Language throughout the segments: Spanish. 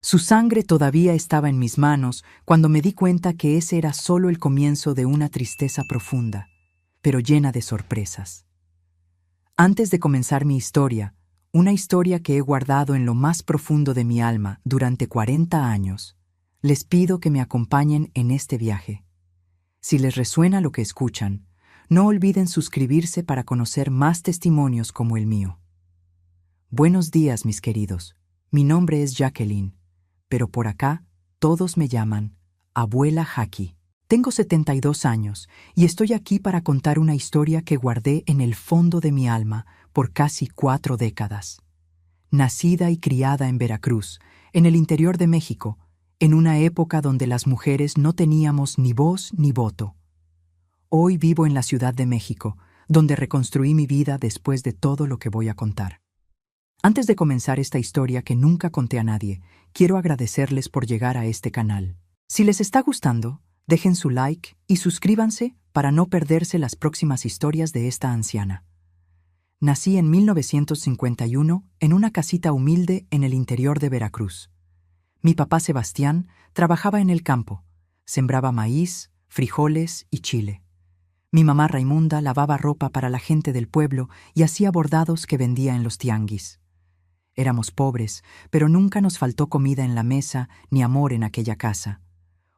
Su sangre todavía estaba en mis manos cuando me di cuenta que ese era solo el comienzo de una tristeza profunda, pero llena de sorpresas. Antes de comenzar mi historia, una historia que he guardado en lo más profundo de mi alma durante 40 años, les pido que me acompañen en este viaje. Si les resuena lo que escuchan, no olviden suscribirse para conocer más testimonios como el mío. Buenos días, mis queridos. Mi nombre es Jacqueline, pero por acá todos me llaman Abuela Jackie. Tengo 72 años y estoy aquí para contar una historia que guardé en el fondo de mi alma por casi 4 décadas. Nacida y criada en Veracruz, en el interior de México, en una época donde las mujeres no teníamos ni voz ni voto. Hoy vivo en la Ciudad de México, donde reconstruí mi vida después de todo lo que voy a contar. Antes de comenzar esta historia que nunca conté a nadie, quiero agradecerles por llegar a este canal. Si les está gustando, dejen su like y suscríbanse para no perderse las próximas historias de esta anciana. Nací en 1951 en una casita humilde en el interior de Veracruz. Mi papá Sebastián trabajaba en el campo, sembraba maíz, frijoles y chile. Mi mamá Raimunda lavaba ropa para la gente del pueblo y hacía bordados que vendía en los tianguis. Éramos pobres, pero nunca nos faltó comida en la mesa ni amor en aquella casa.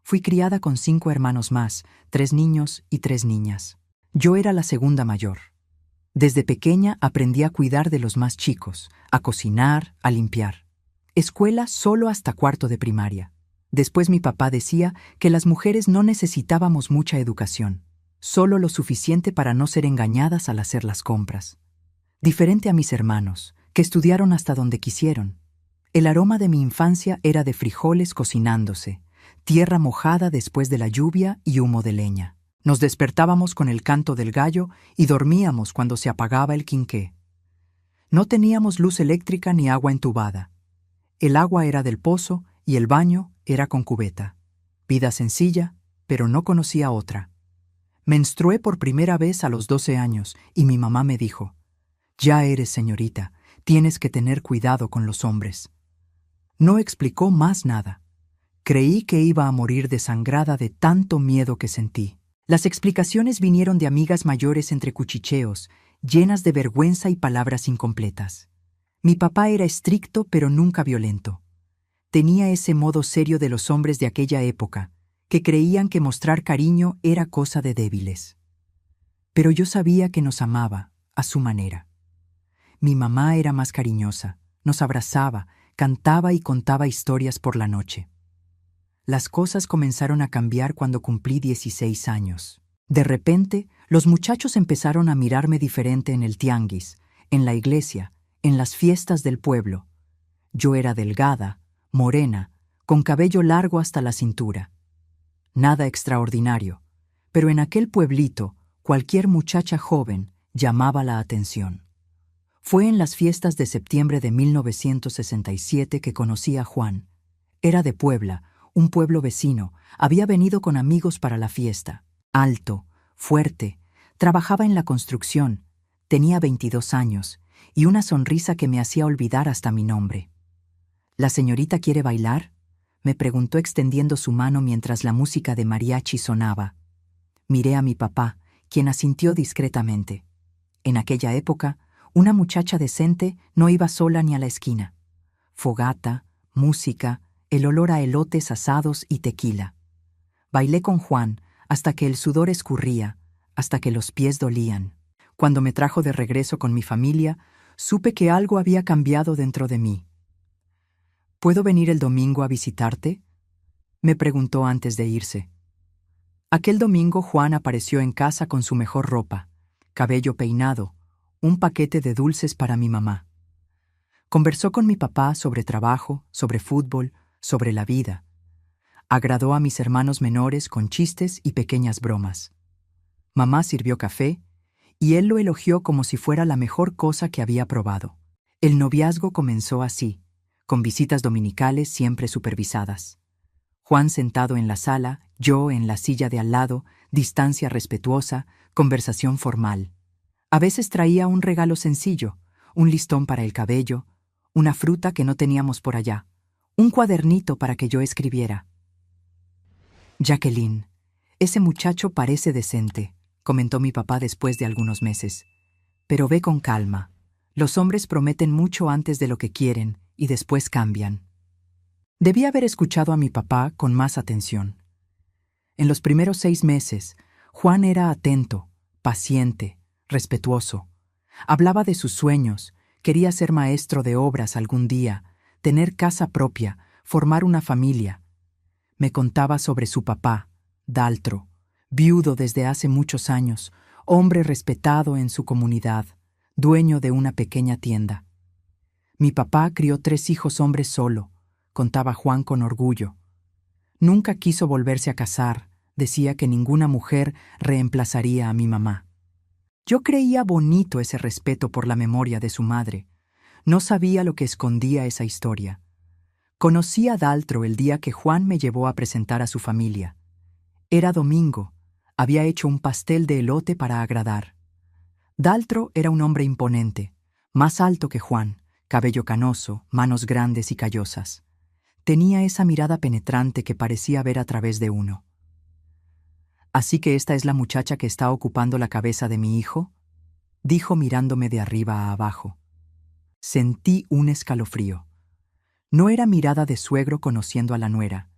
Fui criada con 5 hermanos más, 3 niños y 3 niñas. Yo era la segunda mayor. Desde pequeña aprendí a cuidar de los más chicos, a cocinar, a limpiar. Escuela solo hasta 4º de primaria. Después mi papá decía que las mujeres no necesitábamos mucha educación, solo lo suficiente para no ser engañadas al hacer las compras. Diferente a mis hermanos, que estudiaron hasta donde quisieron. El aroma de mi infancia era de frijoles cocinándose, tierra mojada después de la lluvia y humo de leña. Nos despertábamos con el canto del gallo y dormíamos cuando se apagaba el quinqué. No teníamos luz eléctrica ni agua entubada. El agua era del pozo y el baño era con cubeta. Vida sencilla, pero no conocía otra. Menstrué por primera vez a los 12 años y mi mamá me dijo: «Ya eres señorita, tienes que tener cuidado con los hombres». No explicó más nada. Creí que iba a morir desangrada de tanto miedo que sentí. Las explicaciones vinieron de amigas mayores entre cuchicheos, llenas de vergüenza y palabras incompletas. Mi papá era estricto pero nunca violento. Tenía ese modo serio de los hombres de aquella época, que creían que mostrar cariño era cosa de débiles. Pero yo sabía que nos amaba, a su manera. Mi mamá era más cariñosa, nos abrazaba, cantaba y contaba historias por la noche. Las cosas comenzaron a cambiar cuando cumplí 16 años. De repente, los muchachos empezaron a mirarme diferente en el tianguis, en la iglesia, en las fiestas del pueblo. Yo era delgada, morena, con cabello largo hasta la cintura. Nada extraordinario, pero en aquel pueblito, cualquier muchacha joven llamaba la atención. Fue en las fiestas de septiembre de 1967 que conocí a Juan. Era de Puebla, un pueblo vecino, había venido con amigos para la fiesta. Alto, fuerte, trabajaba en la construcción, tenía 22 años y una sonrisa que me hacía olvidar hasta mi nombre. «¿La señorita quiere bailar?», me preguntó extendiendo su mano mientras la música de mariachi sonaba. Miré a mi papá, quien asintió discretamente. En aquella época, una muchacha decente no iba sola ni a la esquina. Fogata, música, el olor a elotes asados y tequila. Bailé con Juan hasta que el sudor escurría, hasta que los pies dolían. Cuando me trajo de regreso con mi familia, supe que algo había cambiado dentro de mí. «¿Puedo venir el domingo a visitarte?», me preguntó antes de irse. Aquel domingo Juan apareció en casa con su mejor ropa, cabello peinado, un paquete de dulces para mi mamá. Conversó con mi papá sobre trabajo, sobre fútbol, sobre la vida. Agradó a mis hermanos menores con chistes y pequeñas bromas. Mamá sirvió café y él lo elogió como si fuera la mejor cosa que había probado. El noviazgo comenzó así, con visitas dominicales siempre supervisadas. Juan sentado en la sala, yo en la silla de al lado, distancia respetuosa, conversación formal. A veces traía un regalo sencillo, un listón para el cabello, una fruta que no teníamos por allá, un cuadernito para que yo escribiera. Jacqueline, ese muchacho parece decente, comentó mi papá después de algunos meses. Pero ve con calma. Los hombres prometen mucho antes de lo que quieren y después cambian. Debí haber escuchado a mi papá con más atención. En los primeros 6 meses, Juan era atento, paciente, respetuoso. Hablaba de sus sueños, quería ser maestro de obras algún día, tener casa propia, formar una familia. Me contaba sobre su papá, Daltro, viudo desde hace muchos años, hombre respetado en su comunidad, dueño de una pequeña tienda. Mi papá crió 3 hijos hombres solo, contaba Juan con orgullo. Nunca quiso volverse a casar, decía que ninguna mujer reemplazaría a mi mamá. Yo creía bonito ese respeto por la memoria de su madre. No sabía lo que escondía esa historia. Conocí a Daltro el día que Juan me llevó a presentar a su familia. Era domingo. Había hecho un pastel de elote para agradar. Daltro era un hombre imponente, más alto que Juan, cabello canoso, manos grandes y callosas. Tenía esa mirada penetrante que parecía ver a través de uno. «¿Así que esta es la muchacha que está ocupando la cabeza de mi hijo?», dijo mirándome de arriba a abajo. Sentí un escalofrío. No era mirada de suegro conociendo a la nuera.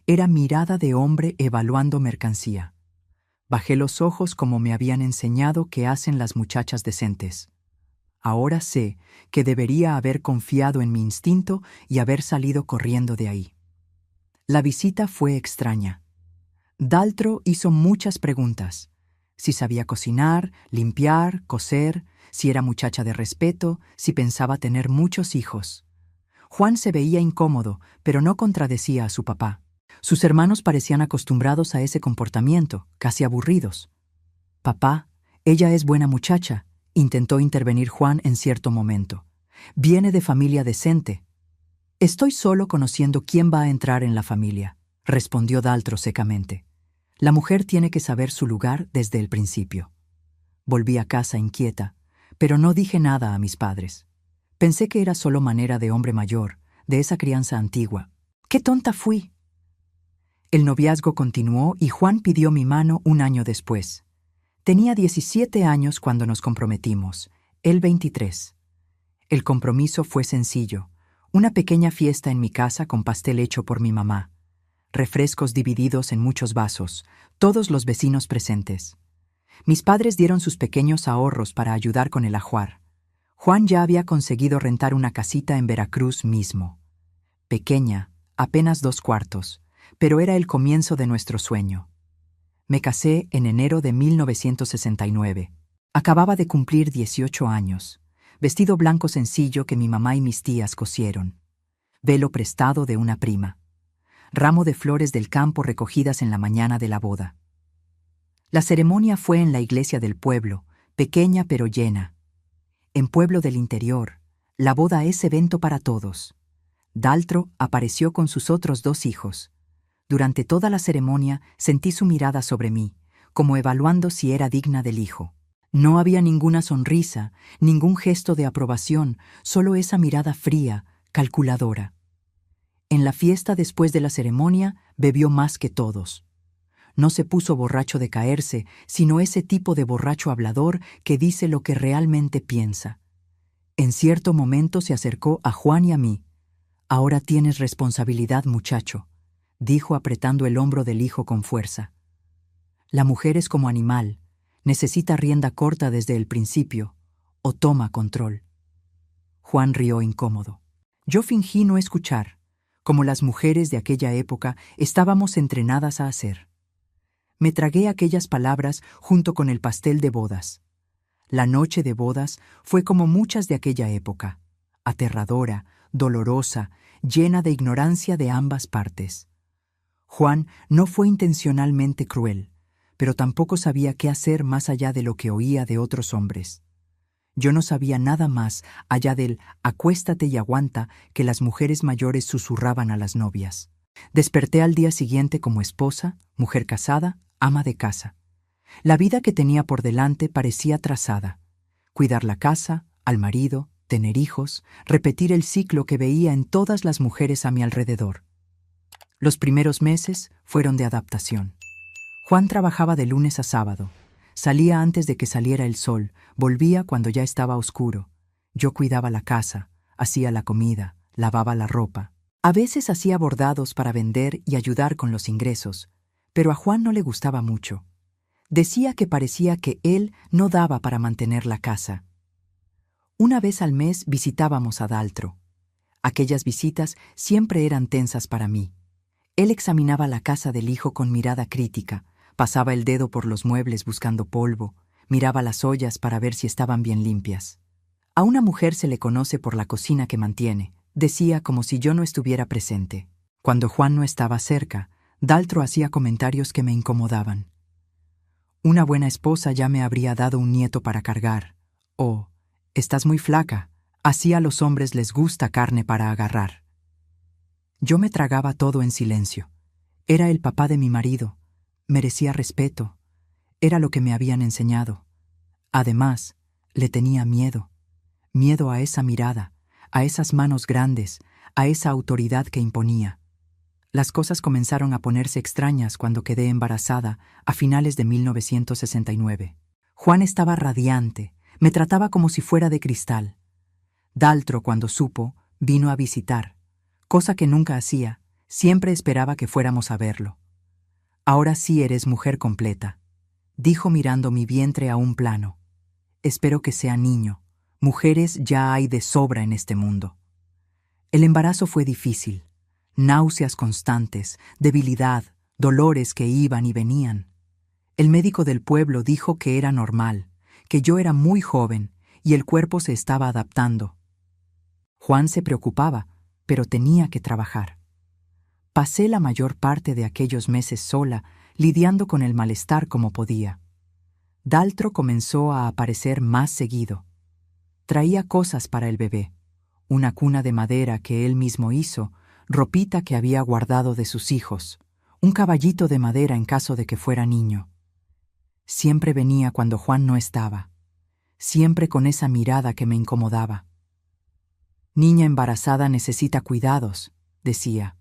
Era mirada de hombre evaluando mercancía. Bajé los ojos como me habían enseñado que hacen las muchachas decentes. Ahora sé que debería haber confiado en mi instinto y haber salido corriendo de ahí. La visita fue extraña. Daltro hizo muchas preguntas. Si sabía cocinar, limpiar, coser, si era muchacha de respeto, si pensaba tener muchos hijos. Juan se veía incómodo, pero no contradecía a su papá. Sus hermanos parecían acostumbrados a ese comportamiento, casi aburridos. «Papá, ella es buena muchacha», intentó intervenir Juan en cierto momento. «Viene de familia decente». «Estoy solo conociendo quién va a entrar en la familia», respondió Daltro secamente. «La mujer tiene que saber su lugar desde el principio». Volví a casa inquieta, pero no dije nada a mis padres. Pensé que era solo manera de hombre mayor, de esa crianza antigua. ¡Qué tonta fui! El noviazgo continuó y Juan pidió mi mano un año después. Tenía 17 años cuando nos comprometimos, él 23. El compromiso fue sencillo, una pequeña fiesta en mi casa con pastel hecho por mi mamá, refrescos divididos en muchos vasos, todos los vecinos presentes. Mis padres dieron sus pequeños ahorros para ayudar con el ajuar. Juan ya había conseguido rentar una casita en Veracruz mismo. Pequeña, apenas 2 cuartos, pero era el comienzo de nuestro sueño. Me casé en enero de 1969. Acababa de cumplir 18 años. Vestido blanco sencillo que mi mamá y mis tías cosieron. Velo prestado de una prima. Ramo de flores del campo recogidas en la mañana de la boda. La ceremonia fue en la iglesia del pueblo, pequeña pero llena. En pueblo del interior, la boda es evento para todos. Daltro apareció con sus otros 2 hijos. Durante toda la ceremonia sentí su mirada sobre mí, como evaluando si era digna del hijo. No había ninguna sonrisa, ningún gesto de aprobación, solo esa mirada fría, calculadora. En la fiesta después de la ceremonia bebió más que todos. No se puso borracho de caerse, sino ese tipo de borracho hablador que dice lo que realmente piensa. En cierto momento se acercó a Juan y a mí. «Ahora tienes responsabilidad, muchacho», dijo apretando el hombro del hijo con fuerza. «La mujer es como animal, necesita rienda corta desde el principio, o toma control». Juan rió incómodo. Yo fingí no escuchar, como las mujeres de aquella época estábamos entrenadas a hacer. Me tragué aquellas palabras junto con el pastel de bodas. La noche de bodas fue como muchas de aquella época, aterradora, dolorosa, llena de ignorancia de ambas partes. Juan no fue intencionalmente cruel, pero tampoco sabía qué hacer más allá de lo que oía de otros hombres. Yo no sabía nada más allá del «acuéstate y aguanta» que las mujeres mayores susurraban a las novias. Desperté al día siguiente como esposa, mujer casada, ama de casa. La vida que tenía por delante parecía trazada. Cuidar la casa, al marido, tener hijos, repetir el ciclo que veía en todas las mujeres a mi alrededor. Los primeros meses fueron de adaptación. Juan trabajaba de lunes a sábado. Salía antes de que saliera el sol, volvía cuando ya estaba oscuro. Yo cuidaba la casa, hacía la comida, lavaba la ropa. A veces hacía bordados para vender y ayudar con los ingresos, pero a Juan no le gustaba mucho. Decía que parecía que él no daba para mantener la casa. Una vez al mes visitábamos a Daltro. Aquellas visitas siempre eran tensas para mí. Él examinaba la casa del hijo con mirada crítica, pasaba el dedo por los muebles buscando polvo, miraba las ollas para ver si estaban bien limpias. A una mujer se le conoce por la cocina que mantiene, decía como si yo no estuviera presente. Cuando Juan no estaba cerca, Daltro hacía comentarios que me incomodaban. Una buena esposa ya me habría dado un nieto para cargar. O, estás muy flaca, así a los hombres les gusta carne para agarrar. Yo me tragaba todo en silencio. Era el papá de mi marido, merecía respeto, era lo que me habían enseñado. Además, le tenía miedo. Miedo a esa mirada, a esas manos grandes, a esa autoridad que imponía. Las cosas comenzaron a ponerse extrañas cuando quedé embarazada a finales de 1969. Juan estaba radiante, me trataba como si fuera de cristal. Daltro, cuando supo, vino a visitar, cosa que nunca hacía, siempre esperaba que fuéramos a verlo. Ahora sí eres mujer completa, dijo mirando mi vientre a un plano. Espero que sea niño. Mujeres ya hay de sobra en este mundo. El embarazo fue difícil. Náuseas constantes, debilidad, dolores que iban y venían. El médico del pueblo dijo que era normal, que yo era muy joven y el cuerpo se estaba adaptando. Juan se preocupaba, pero tenía que trabajar. Pasé la mayor parte de aquellos meses sola, lidiando con el malestar como podía. Daltro comenzó a aparecer más seguido. Traía cosas para el bebé, una cuna de madera que él mismo hizo, ropita que había guardado de sus hijos, un caballito de madera en caso de que fuera niño. Siempre venía cuando Juan no estaba, siempre con esa mirada que me incomodaba. Niña embarazada necesita cuidados, decía.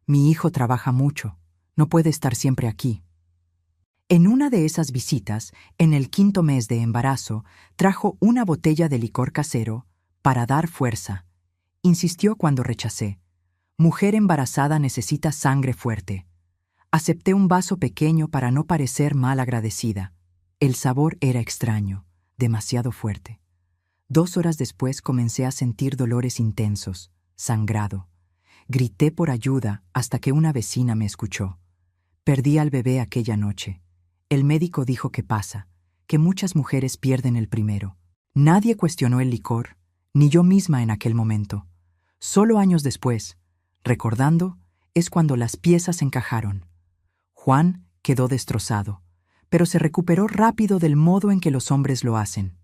Mi hijo trabaja mucho, no puede estar siempre aquí. En una de esas visitas, en el 5º mes de embarazo, trajo una botella de licor casero para dar fuerza. Insistió cuando rechacé. Mujer embarazada necesita sangre fuerte. Acepté un vaso pequeño para no parecer mal agradecida. El sabor era extraño, demasiado fuerte. 2 horas después comencé a sentir dolores intensos, sangrado. Grité por ayuda hasta que una vecina me escuchó. Perdí al bebé aquella noche. El médico dijo que pasa, que muchas mujeres pierden el primero. Nadie cuestionó el licor, ni yo misma en aquel momento. Solo años después, recordando, es cuando las piezas encajaron. Juan quedó destrozado, pero se recuperó rápido del modo en que los hombres lo hacen.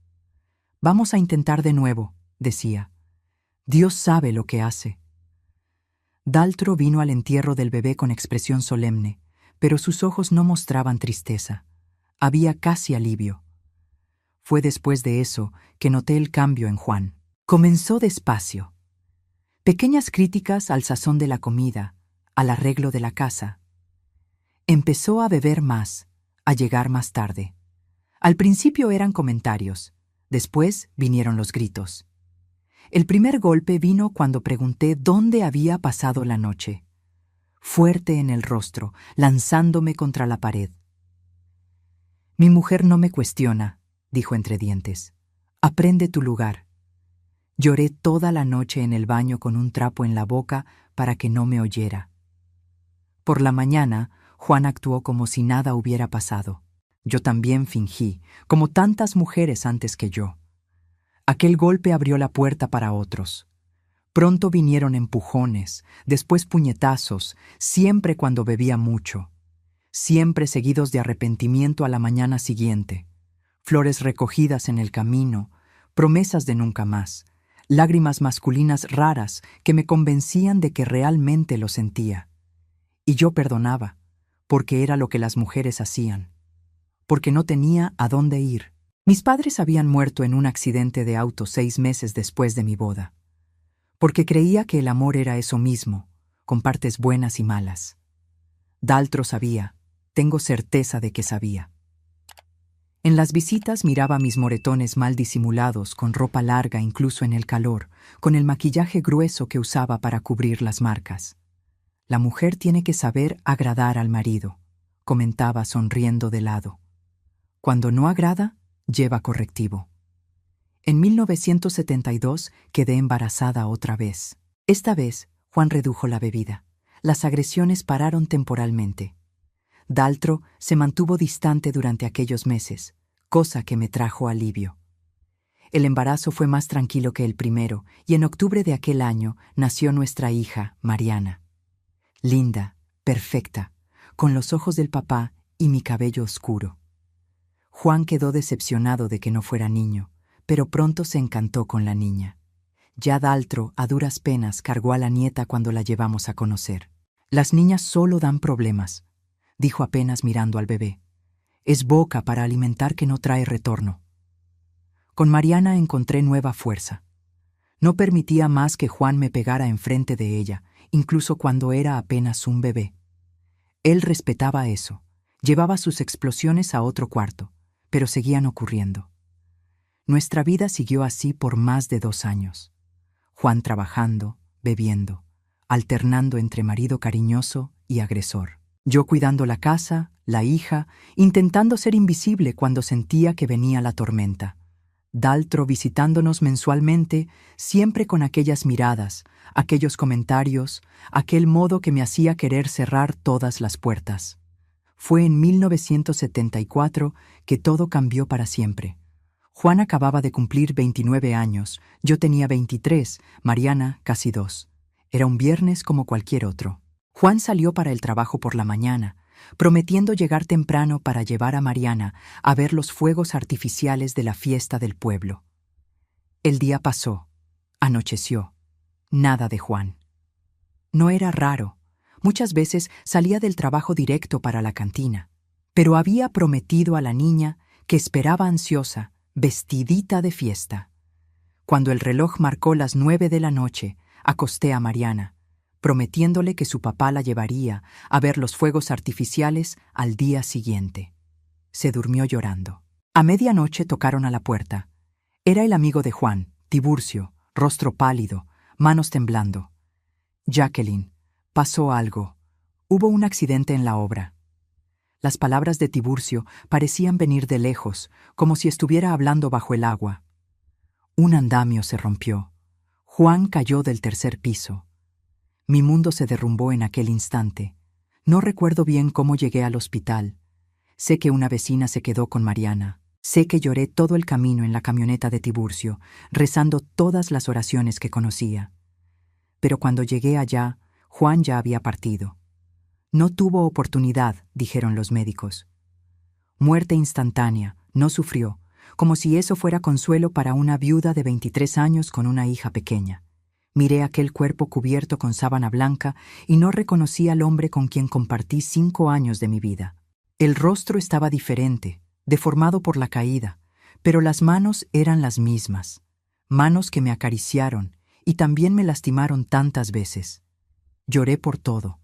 Vamos a intentar de nuevo, decía. Dios sabe lo que hace. Daltro vino al entierro del bebé con expresión solemne, pero sus ojos no mostraban tristeza. Había casi alivio. Fue después de eso que noté el cambio en Juan. Comenzó despacio. Pequeñas críticas al sazón de la comida, al arreglo de la casa. Empezó a beber más, a llegar más tarde. Al principio eran comentarios, después vinieron los gritos. El primer golpe vino cuando pregunté dónde había pasado la noche. Fuerte en el rostro, lanzándome contra la pared. Mi mujer no me cuestiona, dijo entre dientes. Aprende tu lugar. Lloré toda la noche en el baño con un trapo en la boca para que no me oyera. Por la mañana, Juan actuó como si nada hubiera pasado. Yo también fingí, como tantas mujeres antes que yo. Aquel golpe abrió la puerta para otros. Pronto vinieron empujones, después puñetazos, siempre cuando bebía mucho. Siempre seguidos de arrepentimiento a la mañana siguiente. Flores recogidas en el camino, promesas de nunca más, lágrimas masculinas raras que me convencían de que realmente lo sentía. Y yo perdonaba, porque era lo que las mujeres hacían. Porque no tenía a dónde ir. Mis padres habían muerto en un accidente de auto 6 meses después de mi boda, porque creía que el amor era eso mismo, con partes buenas y malas. Daltro sabía, tengo certeza de que sabía. En las visitas miraba mis moretones mal disimulados, con ropa larga incluso en el calor, con el maquillaje grueso que usaba para cubrir las marcas. La mujer tiene que saber agradar al marido, comentaba sonriendo de lado. Cuando no agrada, lleva correctivo. En 1972 quedé embarazada otra vez. Esta vez, Juan redujo la bebida. Las agresiones pararon temporalmente. Daltro se mantuvo distante durante aquellos meses, cosa que me trajo alivio. El embarazo fue más tranquilo que el primero, y en octubre de aquel año nació nuestra hija, Mariana. Linda, perfecta, con los ojos del papá y mi cabello oscuro. Juan quedó decepcionado de que no fuera niño, pero pronto se encantó con la niña. Ya Daltro, a duras penas, cargó a la nieta cuando la llevamos a conocer. Las niñas solo dan problemas, dijo apenas mirando al bebé. Es boca para alimentar que no trae retorno. Con Mariana encontré nueva fuerza. No permitía más que Juan me pegara enfrente de ella, incluso cuando era apenas un bebé. Él respetaba eso, llevaba sus explosiones a otro cuarto, pero seguían ocurriendo. Nuestra vida siguió así por más de 2 años. Juan trabajando, bebiendo, alternando entre marido cariñoso y agresor. Yo cuidando la casa, la hija, intentando ser invisible cuando sentía que venía la tormenta. Daltro visitándonos mensualmente, siempre con aquellas miradas, aquellos comentarios, aquel modo que me hacía querer cerrar todas las puertas. Fue en 1974 que todo cambió para siempre. Juan acababa de cumplir 29 años, yo tenía 23, Mariana casi 2. Era un viernes como cualquier otro. Juan salió para el trabajo por la mañana, prometiendo llegar temprano para llevar a Mariana a ver los fuegos artificiales de la fiesta del pueblo. El día pasó, anocheció, nada de Juan. No era raro, muchas veces salía del trabajo directo para la cantina, pero había prometido a la niña que esperaba ansiosa, vestidita de fiesta. Cuando el reloj marcó las 9 de la noche, acosté a Mariana, prometiéndole que su papá la llevaría a ver los fuegos artificiales al día siguiente. Se durmió llorando. A medianoche tocaron a la puerta. Era el amigo de Juan, Tiburcio, rostro pálido, manos temblando. Jacqueline, pasó algo. Hubo un accidente en la obra. Las palabras de Tiburcio parecían venir de lejos, como si estuviera hablando bajo el agua. Un andamio se rompió. Juan cayó del 3er piso. Mi mundo se derrumbó en aquel instante. No recuerdo bien cómo llegué al hospital. Sé que una vecina se quedó con Mariana. Sé que lloré todo el camino en la camioneta de Tiburcio, rezando todas las oraciones que conocía. Pero cuando llegué allá, Juan ya había partido. No tuvo oportunidad, dijeron los médicos. Muerte instantánea, no sufrió, como si eso fuera consuelo para una viuda de 23 años con una hija pequeña. Miré aquel cuerpo cubierto con sábana blanca y no reconocí al hombre con quien compartí 5 años de mi vida. El rostro estaba diferente, deformado por la caída, pero las manos eran las mismas. Manos que me acariciaron y también me lastimaron tantas veces. Lloré por todo.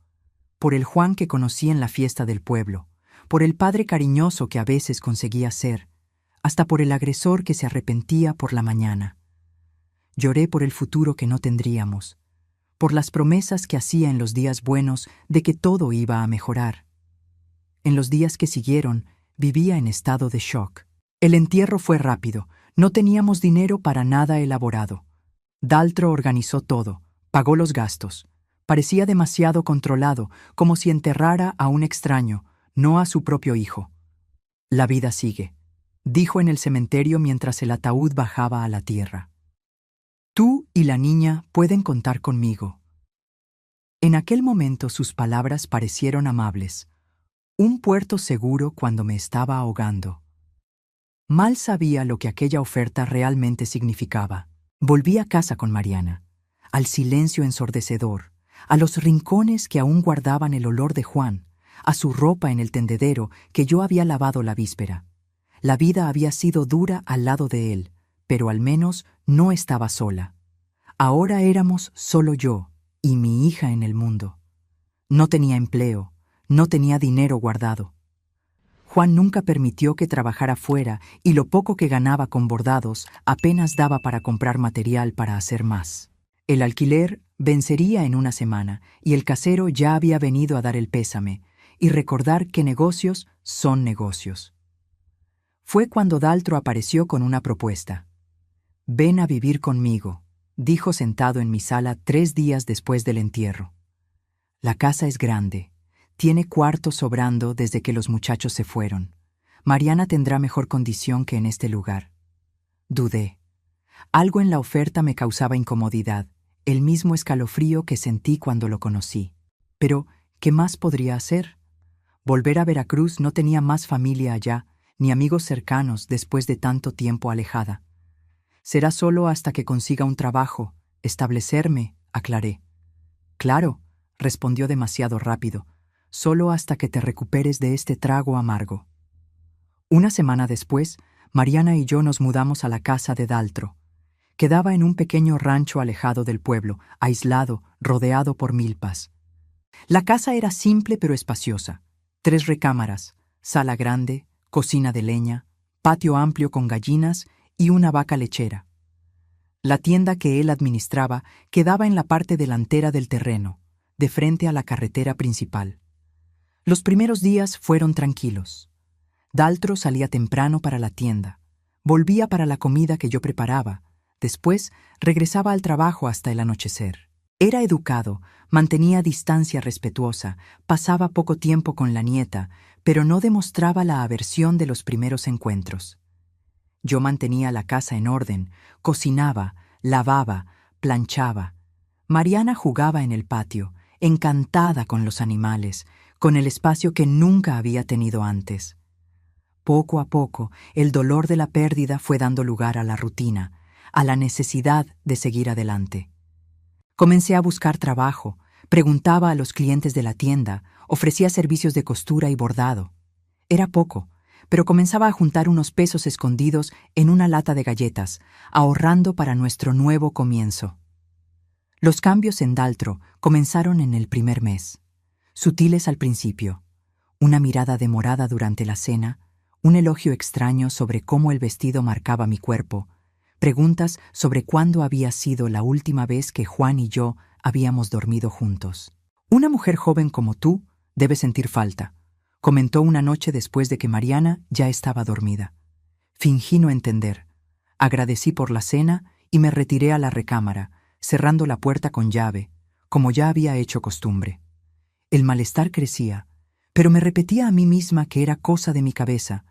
Por el Juan que conocí en la fiesta del pueblo, por el padre cariñoso que a veces conseguía ser, hasta por el agresor que se arrepentía por la mañana. Lloré por el futuro que no tendríamos, por las promesas que hacía en los días buenos de que todo iba a mejorar. En los días que siguieron, vivía en estado de shock. El entierro fue rápido, no teníamos dinero para nada elaborado. Daltro organizó todo, pagó los gastos. Parecía demasiado controlado, como si enterrara a un extraño, no a su propio hijo. La vida sigue, dijo en el cementerio mientras el ataúd bajaba a la tierra. Tú y la niña pueden contar conmigo. En aquel momento sus palabras parecieron amables. Un puerto seguro cuando me estaba ahogando. Mal sabía lo que aquella oferta realmente significaba. Volví a casa con Mariana, al silencio ensordecedor, a los rincones que aún guardaban el olor de Juan, a su ropa en el tendedero que yo había lavado la víspera. La vida había sido dura al lado de él, pero al menos no estaba sola. Ahora éramos solo yo y mi hija en el mundo. No tenía empleo, no tenía dinero guardado. Juan nunca permitió que trabajara fuera y lo poco que ganaba con bordados apenas daba para comprar material para hacer más. El alquiler vencería en una semana y el casero ya había venido a dar el pésame y recordar que negocios son negocios. Fue cuando Daltro apareció con una propuesta. «Ven a vivir conmigo», dijo sentado en mi sala 3 días después del entierro. «La casa es grande. Tiene cuartos sobrando desde que los muchachos se fueron. Mariana tendrá mejor condición que en este lugar». Dudé. Algo en la oferta me causaba incomodidad, el mismo escalofrío que sentí cuando lo conocí. Pero, ¿qué más podría hacer? Volver a Veracruz, no tenía más familia allá, ni amigos cercanos después de tanto tiempo alejada. «Será solo hasta que consiga un trabajo, establecerme», aclaré. «Claro», respondió demasiado rápido, «solo hasta que te recuperes de este trago amargo». Una semana después, Mariana y yo nos mudamos a la casa de Daltro. Quedaba en un pequeño rancho alejado del pueblo, aislado, rodeado por milpas. La casa era simple pero espaciosa. 3 recámaras, sala grande, cocina de leña, patio amplio con gallinas y una vaca lechera. La tienda que él administraba quedaba en la parte delantera del terreno, de frente a la carretera principal. Los primeros días fueron tranquilos. Daltro salía temprano para la tienda, volvía para la comida que yo preparaba, después regresaba al trabajo hasta el anochecer. Era educado, mantenía distancia respetuosa, pasaba poco tiempo con la nieta, pero no demostraba la aversión de los primeros encuentros. Yo mantenía la casa en orden, cocinaba, lavaba, planchaba. Mariana jugaba en el patio, encantada con los animales, con el espacio que nunca había tenido antes. Poco a poco, el dolor de la pérdida fue dando lugar a la rutina, a la necesidad de seguir adelante. Comencé a buscar trabajo, preguntaba a los clientes de la tienda, ofrecía servicios de costura y bordado. Era poco, pero comenzaba a juntar unos pesos escondidos en una lata de galletas, ahorrando para nuestro nuevo comienzo. Los cambios en Daltro comenzaron en el primer mes. Sutiles al principio, una mirada demorada durante la cena, un elogio extraño sobre cómo el vestido marcaba mi cuerpo, preguntas sobre cuándo había sido la última vez que Juan y yo habíamos dormido juntos. «Una mujer joven como tú debe sentir falta», comentó una noche después de que Mariana ya estaba dormida. Fingí no entender. Agradecí por la cena y me retiré a la recámara, cerrando la puerta con llave, como ya había hecho costumbre. El malestar crecía, pero me repetía a mí misma que era cosa de mi cabeza,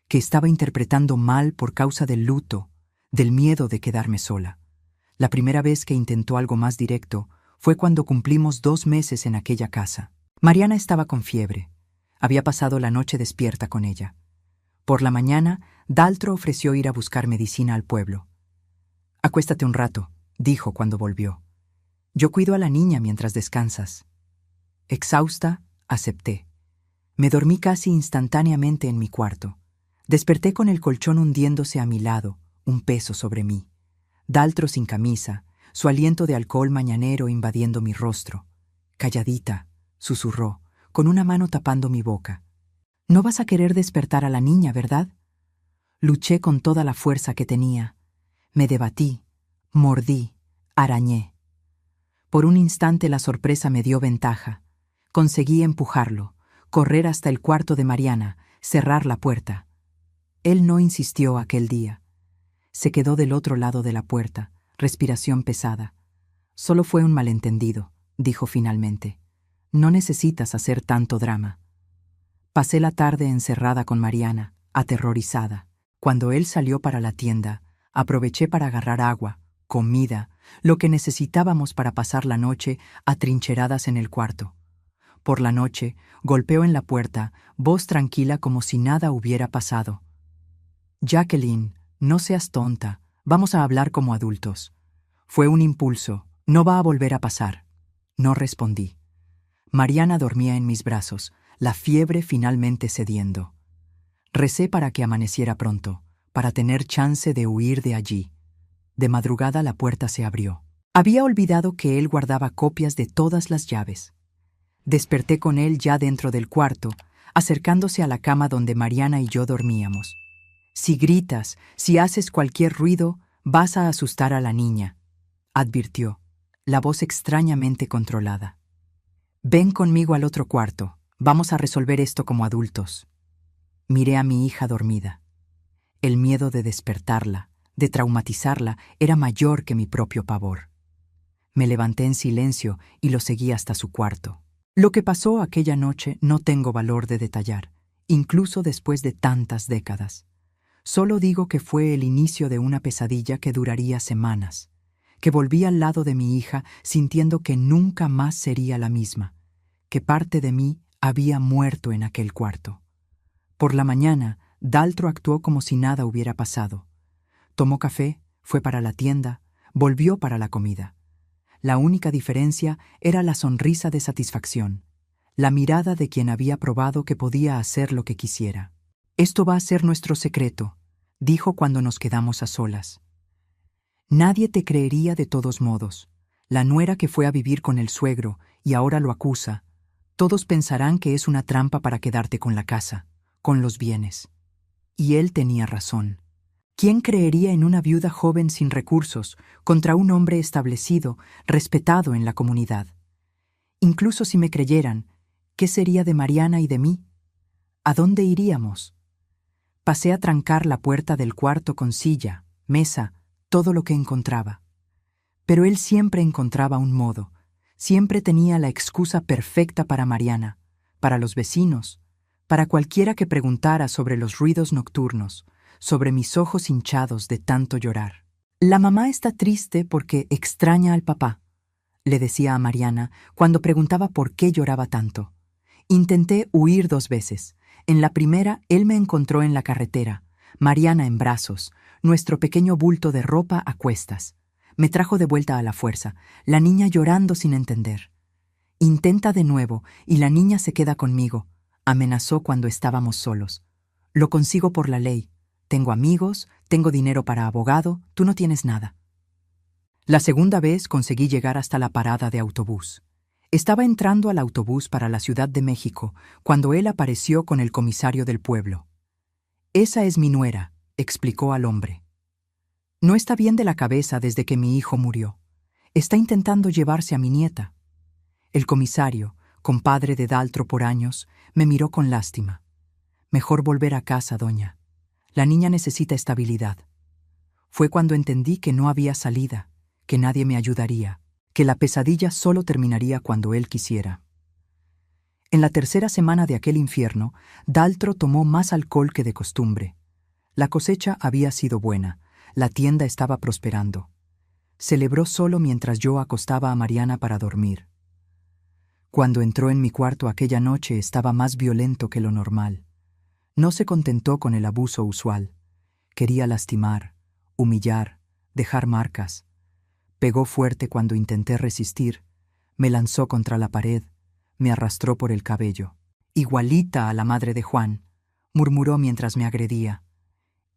que estaba interpretando mal por causa del luto, del miedo de quedarme sola. La primera vez que intentó algo más directo fue cuando cumplimos 2 meses en aquella casa. Mariana estaba con fiebre. Había pasado la noche despierta con ella. Por la mañana, Daltro ofreció ir a buscar medicina al pueblo. «Acuéstate un rato», dijo cuando volvió. «Yo cuido a la niña mientras descansas». Exhausta, acepté. Me dormí casi instantáneamente en mi cuarto. Desperté con el colchón hundiéndose a mi lado, un peso sobre mí. Daltro sin camisa, su aliento de alcohol mañanero invadiendo mi rostro. «Calladita», susurró, con una mano tapando mi boca. «No vas a querer despertar a la niña, ¿verdad?» Luché con toda la fuerza que tenía. Me debatí, mordí, arañé. Por un instante la sorpresa me dio ventaja. Conseguí empujarlo, correr hasta el cuarto de Mariana, cerrar la puerta. Él no insistió aquel día. Se quedó del otro lado de la puerta, respiración pesada. «Solo fue un malentendido», dijo finalmente. «No necesitas hacer tanto drama». Pasé la tarde encerrada con Mariana, aterrorizada. Cuando él salió para la tienda, aproveché para agarrar agua, comida, lo que necesitábamos para pasar la noche atrincheradas en el cuarto. Por la noche, golpeó en la puerta, voz tranquila como si nada hubiera pasado. «Jacqueline, no seas tonta, vamos a hablar como adultos. Fue un impulso, no va a volver a pasar». No respondí. Mariana dormía en mis brazos, la fiebre finalmente cediendo. Recé para que amaneciera pronto, para tener chance de huir de allí. De madrugada la puerta se abrió. Había olvidado que él guardaba copias de todas las llaves. Desperté con él ya dentro del cuarto, acercándose a la cama donde Mariana y yo dormíamos. «Si gritas, si haces cualquier ruido, vas a asustar a la niña», advirtió, la voz extrañamente controlada. «Ven conmigo al otro cuarto, vamos a resolver esto como adultos». Miré a mi hija dormida. El miedo de despertarla, de traumatizarla, era mayor que mi propio pavor. Me levanté en silencio y lo seguí hasta su cuarto. Lo que pasó aquella noche no tengo valor de detallar, incluso después de tantas décadas. Solo digo que fue el inicio de una pesadilla que duraría semanas, que volví al lado de mi hija sintiendo que nunca más sería la misma, que parte de mí había muerto en aquel cuarto. Por la mañana, Daltro actuó como si nada hubiera pasado. Tomó café, fue para la tienda, volvió para la comida. La única diferencia era la sonrisa de satisfacción, la mirada de quien había probado que podía hacer lo que quisiera. «Esto va a ser nuestro secreto», dijo cuando nos quedamos a solas. «Nadie te creería de todos modos. La nuera que fue a vivir con el suegro y ahora lo acusa. Todos pensarán que es una trampa para quedarte con la casa, con los bienes». Y él tenía razón. ¿Quién creería en una viuda joven sin recursos contra un hombre establecido, respetado en la comunidad? Incluso si me creyeran, ¿qué sería de Mariana y de mí? ¿A dónde iríamos? Pasé a trancar la puerta del cuarto con silla, mesa, todo lo que encontraba. Pero él siempre encontraba un modo, siempre tenía la excusa perfecta para Mariana, para los vecinos, para cualquiera que preguntara sobre los ruidos nocturnos, sobre mis ojos hinchados de tanto llorar. «La mamá está triste porque extraña al papá», le decía a Mariana cuando preguntaba por qué lloraba tanto. Intenté huir 2 veces. En la primera, él me encontró en la carretera, Mariana en brazos, nuestro pequeño bulto de ropa a cuestas. Me trajo de vuelta a la fuerza, la niña llorando sin entender. «Intenta de nuevo y la niña se queda conmigo», amenazó cuando estábamos solos. «Lo consigo por la ley. Tengo amigos, tengo dinero para abogado, tú no tienes nada». La segunda vez conseguí llegar hasta la parada de autobús. Estaba entrando al autobús para la Ciudad de México cuando él apareció con el comisario del pueblo. «Esa es mi nuera», explicó al hombre. «No está bien de la cabeza desde que mi hijo murió. Está intentando llevarse a mi nieta». El comisario, compadre de Daltro por años, me miró con lástima. «Mejor volver a casa, doña. La niña necesita estabilidad». Fue cuando entendí que no había salida, que nadie me ayudaría, que la pesadilla solo terminaría cuando él quisiera. En la tercera semana de aquel infierno, Daltro tomó más alcohol que de costumbre. La cosecha había sido buena, la tienda estaba prosperando. Celebró solo mientras yo acostaba a Mariana para dormir. Cuando entró en mi cuarto aquella noche estaba más violento que lo normal. No se contentó con el abuso usual. Quería lastimar, humillar, dejar marcas. Pegó fuerte cuando intenté resistir. Me lanzó contra la pared. Me arrastró por el cabello. «Igualita a la madre de Juan», murmuró mientras me agredía.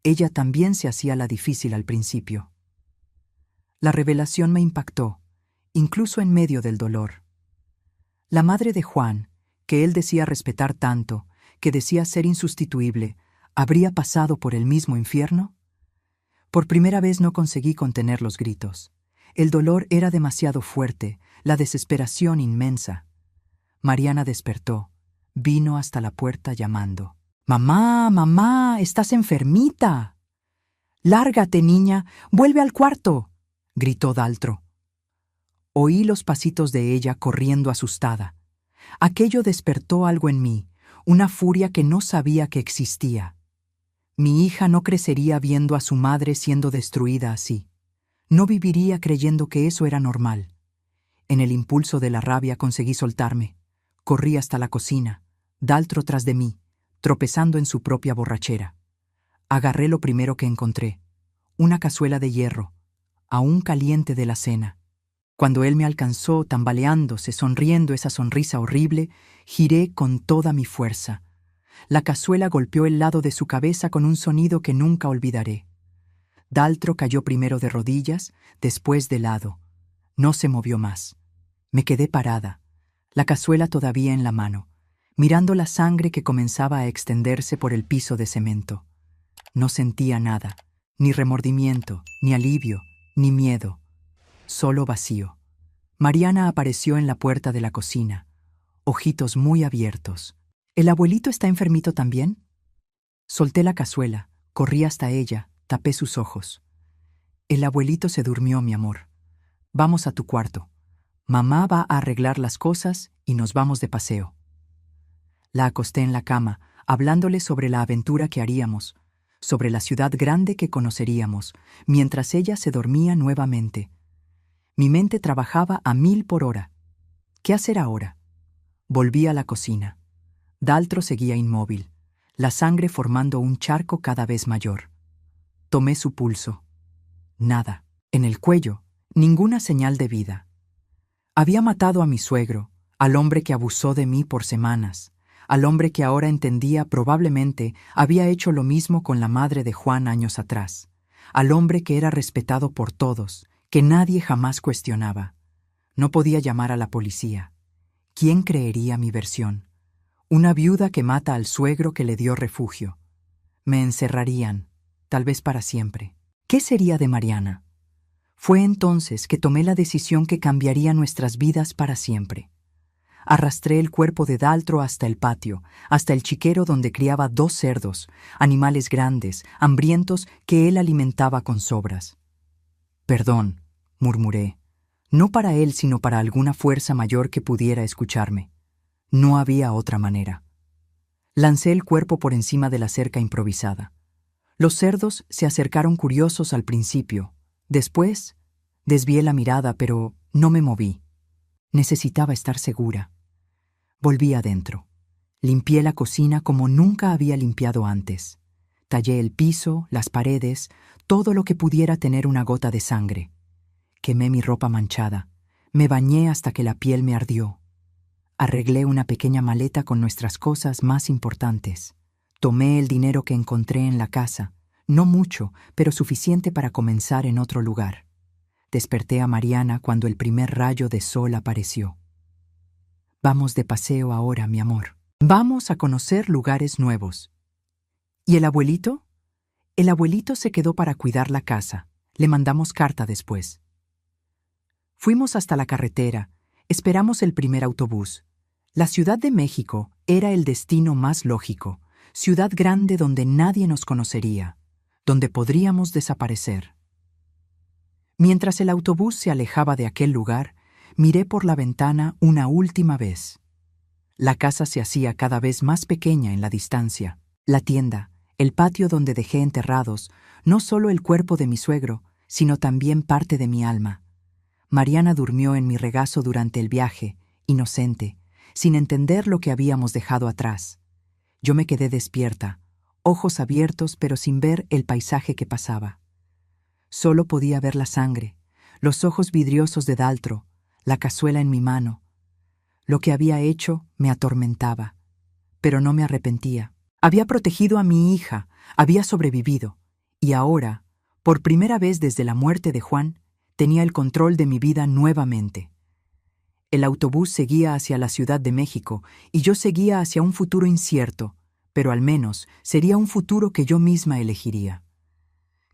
Ella también se hacía la difícil al principio. La revelación me impactó, incluso en medio del dolor. La madre de Juan, que él decía respetar tanto, que decía ser insustituible, ¿habría pasado por el mismo infierno? Por primera vez no conseguí contener los gritos. El dolor era demasiado fuerte, la desesperación inmensa. Mariana despertó, vino hasta la puerta llamando. «Mamá, mamá, estás enfermita». «Lárgate, niña, vuelve al cuarto», gritó Daltro. Oí los pasitos de ella corriendo asustada. Aquello despertó algo en mí, una furia que no sabía que existía. Mi hija no crecería viendo a su madre siendo destruida así. No viviría creyendo que eso era normal. En el impulso de la rabia conseguí soltarme. Corrí hasta la cocina, Daltro tras de mí, tropezando en su propia borrachera. Agarré lo primero que encontré, una cazuela de hierro, aún caliente de la cena. Cuando él me alcanzó, tambaleándose, sonriendo esa sonrisa horrible, giré con toda mi fuerza. La cazuela golpeó el lado de su cabeza con un sonido que nunca olvidaré. Daltro cayó primero de rodillas, después de lado. No se movió más. Me quedé parada, la cazuela todavía en la mano, mirando la sangre que comenzaba a extenderse por el piso de cemento. No sentía nada, ni remordimiento, ni alivio, ni miedo. Solo vacío. Mariana apareció en la puerta de la cocina, ojitos muy abiertos. ¿El abuelito está enfermito también? Solté la cazuela, corrí hasta ella, tapé sus ojos. El abuelito se durmió, mi amor. Vamos a tu cuarto. Mamá va a arreglar las cosas y nos vamos de paseo. La acosté en la cama, hablándole sobre la aventura que haríamos, sobre la ciudad grande que conoceríamos, mientras ella se dormía nuevamente. Mi mente trabajaba a 1000 por hora. ¿Qué hacer ahora? Volví a la cocina. Daltro seguía inmóvil, la sangre formando un charco cada vez mayor. Tomé su pulso. Nada. En el cuello, ninguna señal de vida. Había matado a mi suegro, al hombre que abusó de mí por semanas, al hombre que ahora entendía probablemente había hecho lo mismo con la madre de Juan años atrás, al hombre que era respetado por todos, que nadie jamás cuestionaba. No podía llamar a la policía. ¿Quién creería mi versión? Una viuda que mata al suegro que le dio refugio. Me encerrarían, tal vez para siempre. ¿Qué sería de Mariana? Fue entonces que tomé la decisión que cambiaría nuestras vidas para siempre. Arrastré el cuerpo de Daltro hasta el patio, hasta el chiquero donde criaba 2 cerdos, animales grandes, hambrientos que él alimentaba con sobras. «Perdón», murmuré, no para él sino para alguna fuerza mayor que pudiera escucharme. No había otra manera. Lancé el cuerpo por encima de la cerca improvisada. Los cerdos se acercaron curiosos al principio. Después, desvié la mirada, pero no me moví. Necesitaba estar segura. Volví adentro. Limpié la cocina como nunca había limpiado antes. Tallé el piso, las paredes, todo lo que pudiera tener una gota de sangre. Quemé mi ropa manchada. Me bañé hasta que la piel me ardió. Arreglé una pequeña maleta con nuestras cosas más importantes. Tomé el dinero que encontré en la casa, no mucho, pero suficiente para comenzar en otro lugar. Desperté a Mariana cuando el primer rayo de sol apareció. Vamos de paseo ahora, mi amor. Vamos a conocer lugares nuevos. ¿Y el abuelito? El abuelito se quedó para cuidar la casa. Le mandamos carta después. Fuimos hasta la carretera. Esperamos el primer autobús. La Ciudad de México era el destino más lógico. Ciudad grande donde nadie nos conocería, donde podríamos desaparecer. Mientras el autobús se alejaba de aquel lugar, miré por la ventana una última vez. La casa se hacía cada vez más pequeña en la distancia. La tienda, el patio donde dejé enterrados, no solo el cuerpo de mi suegro, sino también parte de mi alma. Mariana durmió en mi regazo durante el viaje, inocente, sin entender lo que habíamos dejado atrás. Yo me quedé despierta, ojos abiertos pero sin ver el paisaje que pasaba. Solo podía ver la sangre, los ojos vidriosos de Daltro, la cazuela en mi mano. Lo que había hecho me atormentaba, pero no me arrepentía. Había protegido a mi hija, había sobrevivido, y ahora, por primera vez desde la muerte de Juan, tenía el control de mi vida nuevamente. El autobús seguía hacia la Ciudad de México y yo seguía hacia un futuro incierto, pero al menos sería un futuro que yo misma elegiría.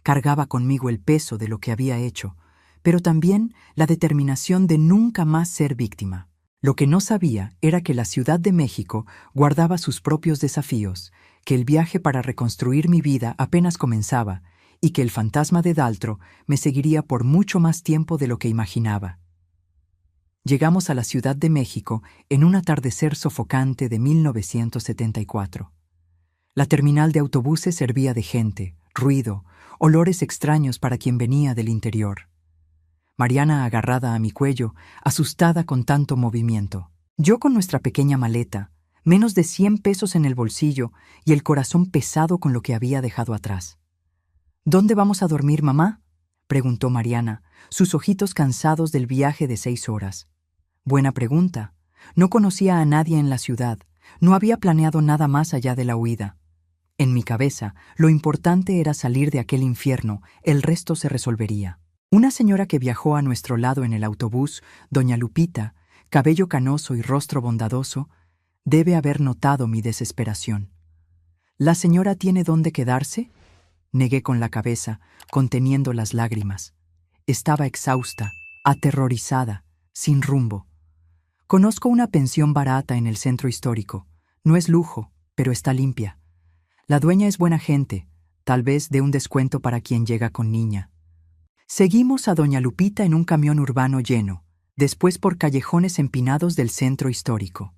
Cargaba conmigo el peso de lo que había hecho, pero también la determinación de nunca más ser víctima. Lo que no sabía era que la Ciudad de México guardaba sus propios desafíos, que el viaje para reconstruir mi vida apenas comenzaba y que el fantasma de Daltro me seguiría por mucho más tiempo de lo que imaginaba. Llegamos a la Ciudad de México en un atardecer sofocante de 1974. La terminal de autobuses servía de gente, ruido, olores extraños para quien venía del interior. Mariana agarrada a mi cuello, asustada con tanto movimiento. Yo con nuestra pequeña maleta, menos de 100 pesos en el bolsillo y el corazón pesado con lo que había dejado atrás. ¿Dónde vamos a dormir, mamá?, preguntó Mariana, sus ojitos cansados del viaje de 6 horas. Buena pregunta. No conocía a nadie en la ciudad. No había planeado nada más allá de la huida. En mi cabeza, lo importante era salir de aquel infierno, el resto se resolvería. Una señora que viajó a nuestro lado en el autobús, doña Lupita, cabello canoso y rostro bondadoso, debe haber notado mi desesperación. ¿La señora tiene dónde quedarse? Negué con la cabeza, conteniendo las lágrimas. Estaba exhausta, aterrorizada, sin rumbo. Conozco una pensión barata en el centro histórico. No es lujo, pero está limpia. La dueña es buena gente, tal vez dé un descuento para quien llega con niña. Seguimos a doña Lupita en un camión urbano lleno, después por callejones empinados del centro histórico.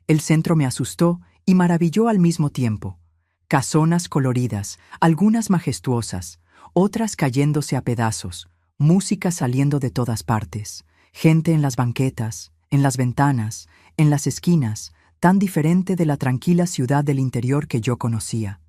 El centro me asustó y maravilló al mismo tiempo. Casonas coloridas, algunas majestuosas, otras cayéndose a pedazos, música saliendo de todas partes, gente en las banquetas, en las ventanas, en las esquinas, tan diferente de la tranquila ciudad del interior que yo conocía.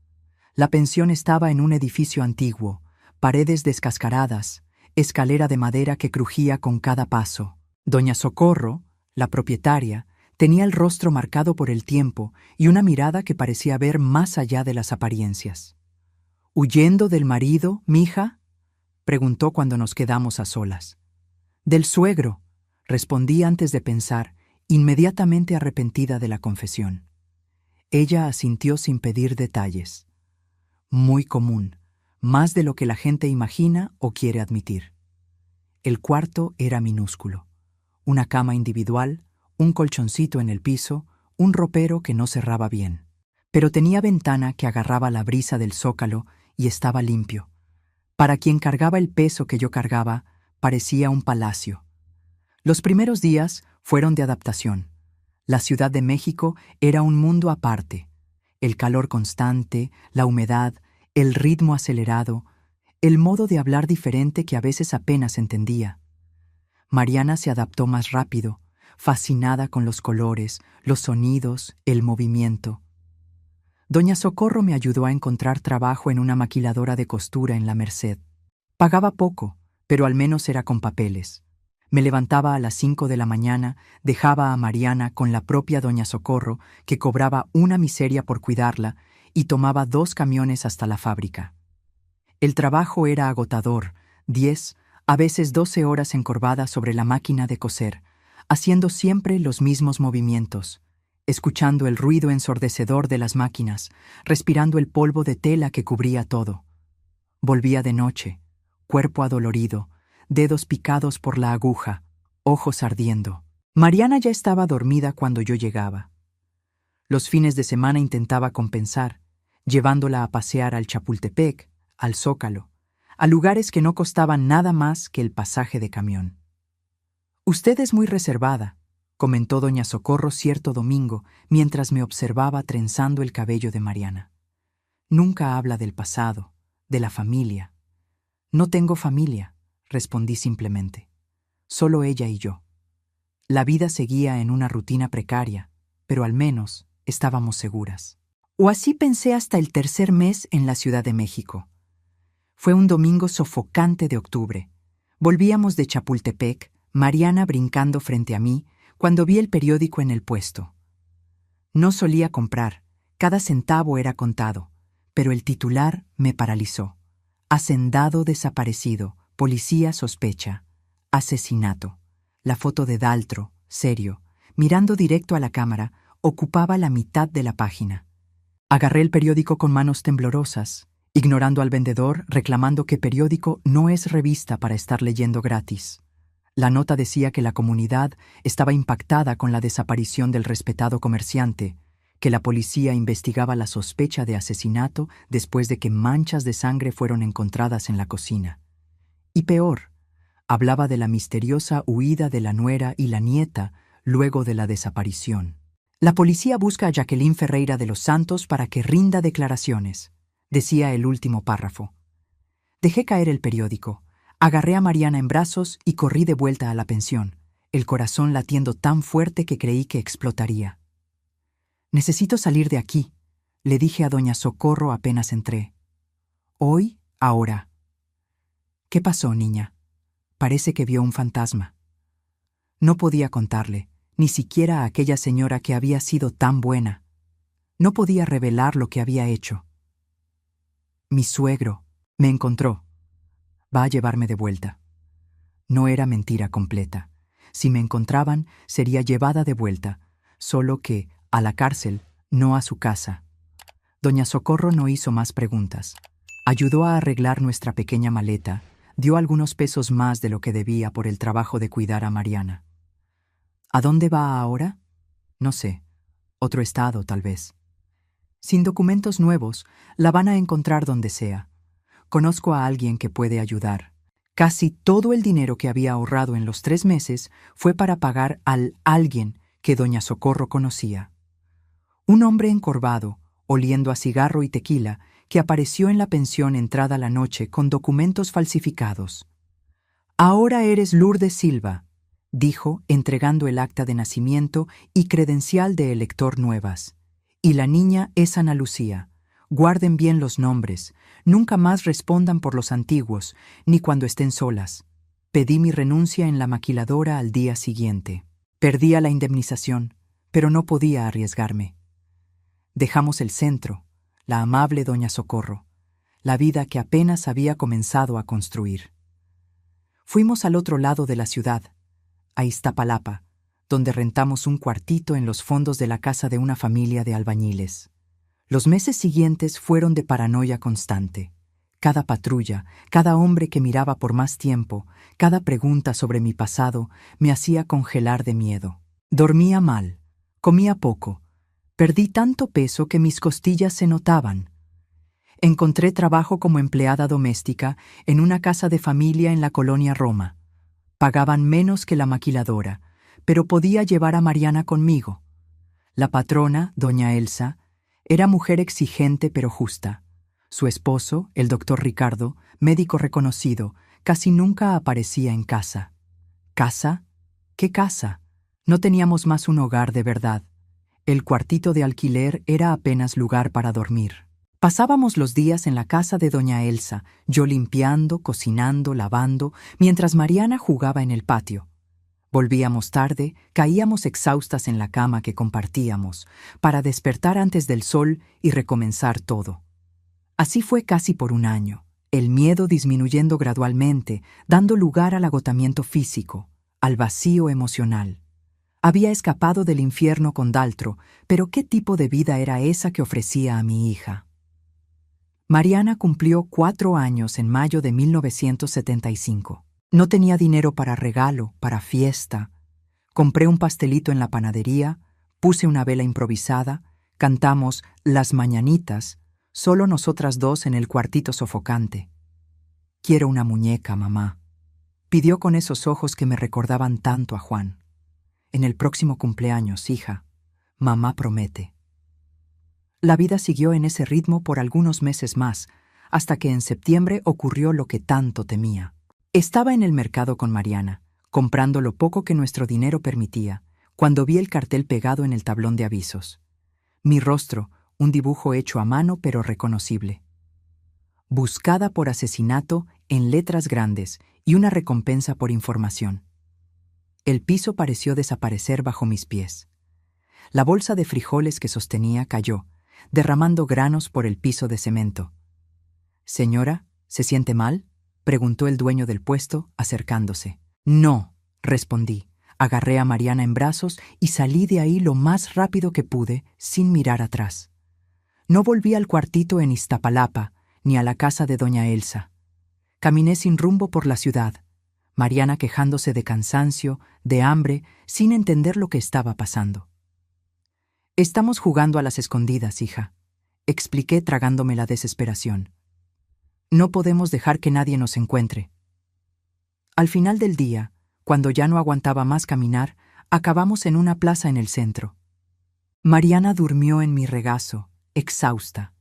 La pensión estaba en un edificio antiguo, paredes descascaradas, escalera de madera que crujía con cada paso. Doña Socorro, la propietaria, tenía el rostro marcado por el tiempo y una mirada que parecía ver más allá de las apariencias. ¿Huyendo del marido, mija?, preguntó cuando nos quedamos a solas. Del suegro, respondí antes de pensar, inmediatamente arrepentida de la confesión. Ella asintió sin pedir detalles. Muy común, más de lo que la gente imagina o quiere admitir. El cuarto era minúsculo. Una cama individual, un colchoncito en el piso, un ropero que no cerraba bien. Pero tenía ventana que agarraba la brisa del zócalo y estaba limpio. Para quien cargaba el peso que yo cargaba, parecía un palacio. Los primeros días fueron de adaptación. La Ciudad de México era un mundo aparte. El calor constante, la humedad, el ritmo acelerado, el modo de hablar diferente que a veces apenas entendía. Mariana se adaptó más rápido, fascinada con los colores, los sonidos, el movimiento. Doña Socorro me ayudó a encontrar trabajo en una maquiladora de costura en La Merced. Pagaba poco, pero al menos era con papeles. Me levantaba a las 5 de la mañana, dejaba a Mariana con la propia doña Socorro, que cobraba una miseria por cuidarla, y tomaba 2 camiones hasta la fábrica. El trabajo era agotador, 10, a veces 12 horas encorvada sobre la máquina de coser, haciendo siempre los mismos movimientos, escuchando el ruido ensordecedor de las máquinas, respirando el polvo de tela que cubría todo. Volvía de noche, cuerpo adolorido, dedos picados por la aguja, ojos ardiendo. Mariana ya estaba dormida cuando yo llegaba. Los fines de semana intentaba compensar, llevándola a pasear al Chapultepec, al Zócalo, a lugares que no costaban nada más que el pasaje de camión. «Usted es muy reservada», comentó doña Socorro cierto domingo mientras me observaba trenzando el cabello de Mariana. «Nunca habla del pasado, de la familia». «No tengo familia», respondí simplemente. «Solo ella y yo». La vida seguía en una rutina precaria, pero al menos estábamos seguras. O así pensé hasta el tercer mes en la Ciudad de México. Fue un domingo sofocante de octubre. Volvíamos de Chapultepec, Mariana brincando frente a mí, cuando vi el periódico en el puesto. No solía comprar, cada centavo era contado, pero el titular me paralizó. Hacendado desaparecido, policía sospecha. Asesinato. La foto de Daltro, serio, mirando directo a la cámara, ocupaba la mitad de la página. Agarré el periódico con manos temblorosas, ignorando al vendedor, reclamando que periódico no es revista para estar leyendo gratis. La nota decía que la comunidad estaba impactada con la desaparición del respetado comerciante, que la policía investigaba la sospecha de asesinato después de que manchas de sangre fueron encontradas en la cocina. Y peor, hablaba de la misteriosa huida de la nuera y la nieta luego de la desaparición. La policía busca a Jacqueline Ferreira de los Santos para que rinda declaraciones, decía el último párrafo. Dejé caer el periódico, agarré a Mariana en brazos y corrí de vuelta a la pensión, el corazón latiendo tan fuerte que creí que explotaría. «Necesito salir de aquí», le dije a doña Socorro apenas entré. «Hoy, ahora». «¿Qué pasó, niña?» Parece que vio un fantasma. No podía contarle, ni siquiera a aquella señora que había sido tan buena. No podía revelar lo que había hecho. Mi suegro me encontró. Va a llevarme de vuelta. No era mentira completa. Si me encontraban, sería llevada de vuelta, solo que a la cárcel, no a su casa. Doña Socorro no hizo más preguntas. Ayudó a arreglar nuestra pequeña maleta, dio algunos pesos más de lo que debía por el trabajo de cuidar a Mariana. ¿A dónde va ahora? No sé. Otro estado, tal vez. Sin documentos nuevos, la van a encontrar donde sea. Conozco a alguien que puede ayudar. Casi todo el dinero que había ahorrado en los 3 meses fue para pagar al alguien que doña Socorro conocía. Un hombre encorvado, oliendo a cigarro y tequila, que apareció en la pensión entrada la noche con documentos falsificados. «Ahora eres Lourdes Silva», dijo, entregando el acta de nacimiento y credencial de elector nuevas. «Y la niña es Ana Lucía. Guarden bien los nombres. Nunca más respondan por los antiguos, ni cuando estén solas. Pedí mi renuncia en la maquiladora al día siguiente. Perdía la indemnización, pero no podía arriesgarme. Dejamos el centro, la amable doña Socorro, la vida que apenas había comenzado a construir. Fuimos al otro lado de la ciudad, a Iztapalapa, donde rentamos un cuartito en los fondos de la casa de una familia de albañiles. Los meses siguientes fueron de paranoia constante. Cada patrulla, cada hombre que miraba por más tiempo, cada pregunta sobre mi pasado me hacía congelar de miedo. Dormía mal, comía poco, perdí tanto peso que mis costillas se notaban. Encontré trabajo como empleada doméstica en una casa de familia en la colonia Roma. Pagaban menos que la maquiladora, pero podía llevar a Mariana conmigo. La patrona, doña Elsa, era mujer exigente pero justa. Su esposo, el doctor Ricardo, médico reconocido, casi nunca aparecía en casa. ¿Casa? ¿Qué casa? No teníamos más un hogar de verdad. El cuartito de alquiler era apenas lugar para dormir. Pasábamos los días en la casa de doña Elsa, yo limpiando, cocinando, lavando, mientras Mariana jugaba en el patio. Volvíamos tarde, caíamos exhaustas en la cama que compartíamos, para despertar antes del sol y recomenzar todo. Así fue casi por un año, el miedo disminuyendo gradualmente, dando lugar al agotamiento físico, al vacío emocional. Había escapado del infierno con Daltro, pero ¿qué tipo de vida era esa que ofrecía a mi hija? Mariana cumplió 4 años en mayo de 1975. No tenía dinero para regalo, para fiesta. Compré un pastelito en la panadería, puse una vela improvisada, cantamos Las Mañanitas, solo nosotras dos en el cuartito sofocante. «Quiero una muñeca, mamá», pidió con esos ojos que me recordaban tanto a Juan. «En el próximo cumpleaños, hija. Mamá promete». La vida siguió en ese ritmo por algunos meses más, hasta que en septiembre ocurrió lo que tanto temía. Estaba en el mercado con Mariana, comprando lo poco que nuestro dinero permitía, cuando vi el cartel pegado en el tablón de avisos. Mi rostro, un dibujo hecho a mano pero reconocible. Buscada por asesinato en letras grandes y una recompensa por información. El piso pareció desaparecer bajo mis pies. La bolsa de frijoles que sostenía cayó, derramando granos por el piso de cemento. «Señora, ¿se siente mal?», preguntó el dueño del puesto, acercándose. «No», respondí. Agarré a Mariana en brazos y salí de ahí lo más rápido que pude, sin mirar atrás. No volví al cuartito en Iztapalapa, ni a la casa de doña Elsa. Caminé sin rumbo por la ciudad, Mariana quejándose de cansancio, de hambre, sin entender lo que estaba pasando. «Estamos jugando a las escondidas, hija», expliqué tragándome la desesperación. «No podemos dejar que nadie nos encuentre». Al final del día, cuando ya no aguantaba más caminar, acabamos en una plaza en el centro. Mariana durmió en mi regazo, exhausta.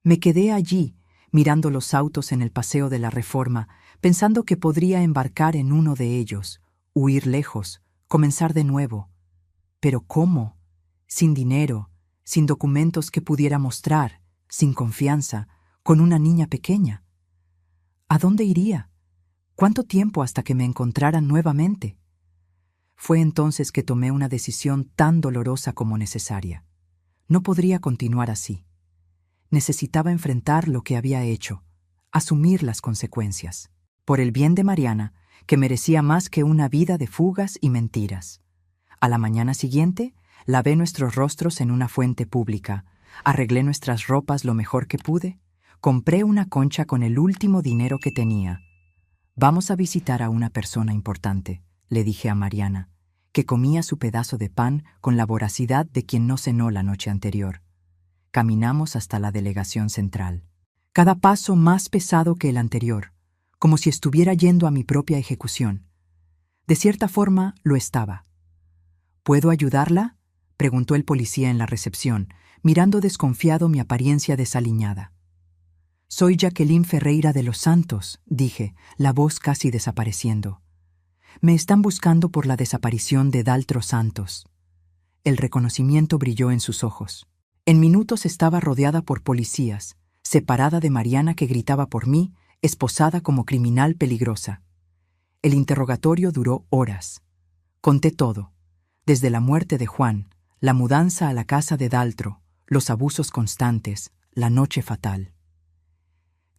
Me quedé allí, mirando los autos en el paseo de la Reforma, pensando que podría embarcar en uno de ellos, huir lejos, comenzar de nuevo. Pero ¿cómo? Sin dinero, sin documentos que pudiera mostrar, sin confianza, con una niña pequeña. ¿A dónde iría? ¿Cuánto tiempo hasta que me encontraran nuevamente? Fue entonces que tomé una decisión tan dolorosa como necesaria. No podría continuar así. Necesitaba enfrentar lo que había hecho, asumir las consecuencias, por el bien de Mariana, que merecía más que una vida de fugas y mentiras. A la mañana siguiente, lavé nuestros rostros en una fuente pública, arreglé nuestras ropas lo mejor que pude, compré una concha con el último dinero que tenía. «Vamos a visitar a una persona importante», le dije a Mariana, que comía su pedazo de pan con la voracidad de quien no cenó la noche anterior. Caminamos hasta la delegación central. Cada paso más pesado que el anterior, como si estuviera yendo a mi propia ejecución. De cierta forma, lo estaba. «¿Puedo ayudarla?», preguntó el policía en la recepción, mirando desconfiado mi apariencia desaliñada. «Soy Jacqueline Ferreira de los Santos», dije, la voz casi desapareciendo. «Me están buscando por la desaparición de Daltro Santos». El reconocimiento brilló en sus ojos. En minutos estaba rodeada por policías, separada de Mariana que gritaba por mí, esposada como criminal peligrosa. El interrogatorio duró horas. Conté todo, desde la muerte de Juan, la mudanza a la casa de Daltro, los abusos constantes, la noche fatal.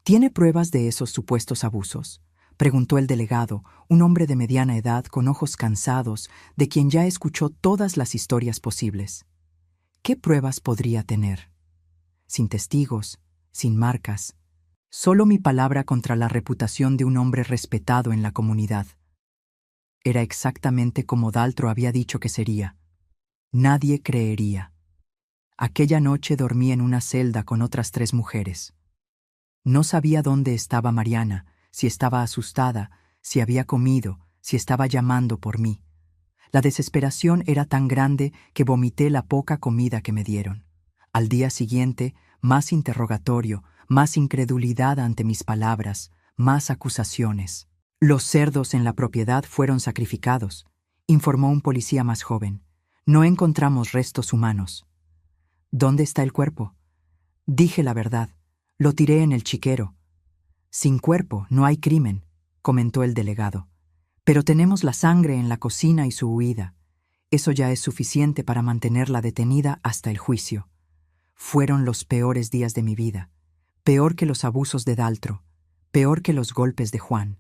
«¿Tiene pruebas de esos supuestos abusos?», preguntó el delegado, un hombre de mediana edad con ojos cansados, de quien ya escuchó todas las historias posibles. «¿Qué pruebas podría tener? Sin testigos, sin marcas. Solo mi palabra contra la reputación de un hombre respetado en la comunidad». Era exactamente como Daltro había dicho que sería. Nadie creería. Aquella noche dormí en una celda con otras 3 mujeres. No sabía dónde estaba Mariana, si estaba asustada, si había comido, si estaba llamando por mí. La desesperación era tan grande que vomité la poca comida que me dieron. Al día siguiente, más interrogatorio, más incredulidad ante mis palabras, más acusaciones. «Los cerdos en la propiedad fueron sacrificados», informó un policía más joven. «No encontramos restos humanos». «¿Dónde está el cuerpo?». Dije la verdad. «Lo tiré en el chiquero». «Sin cuerpo no hay crimen», comentó el delegado. «Pero tenemos la sangre en la cocina y su huida. Eso ya es suficiente para mantenerla detenida hasta el juicio». Fueron los peores días de mi vida. Peor que los abusos de Daltro. Peor que los golpes de Juan.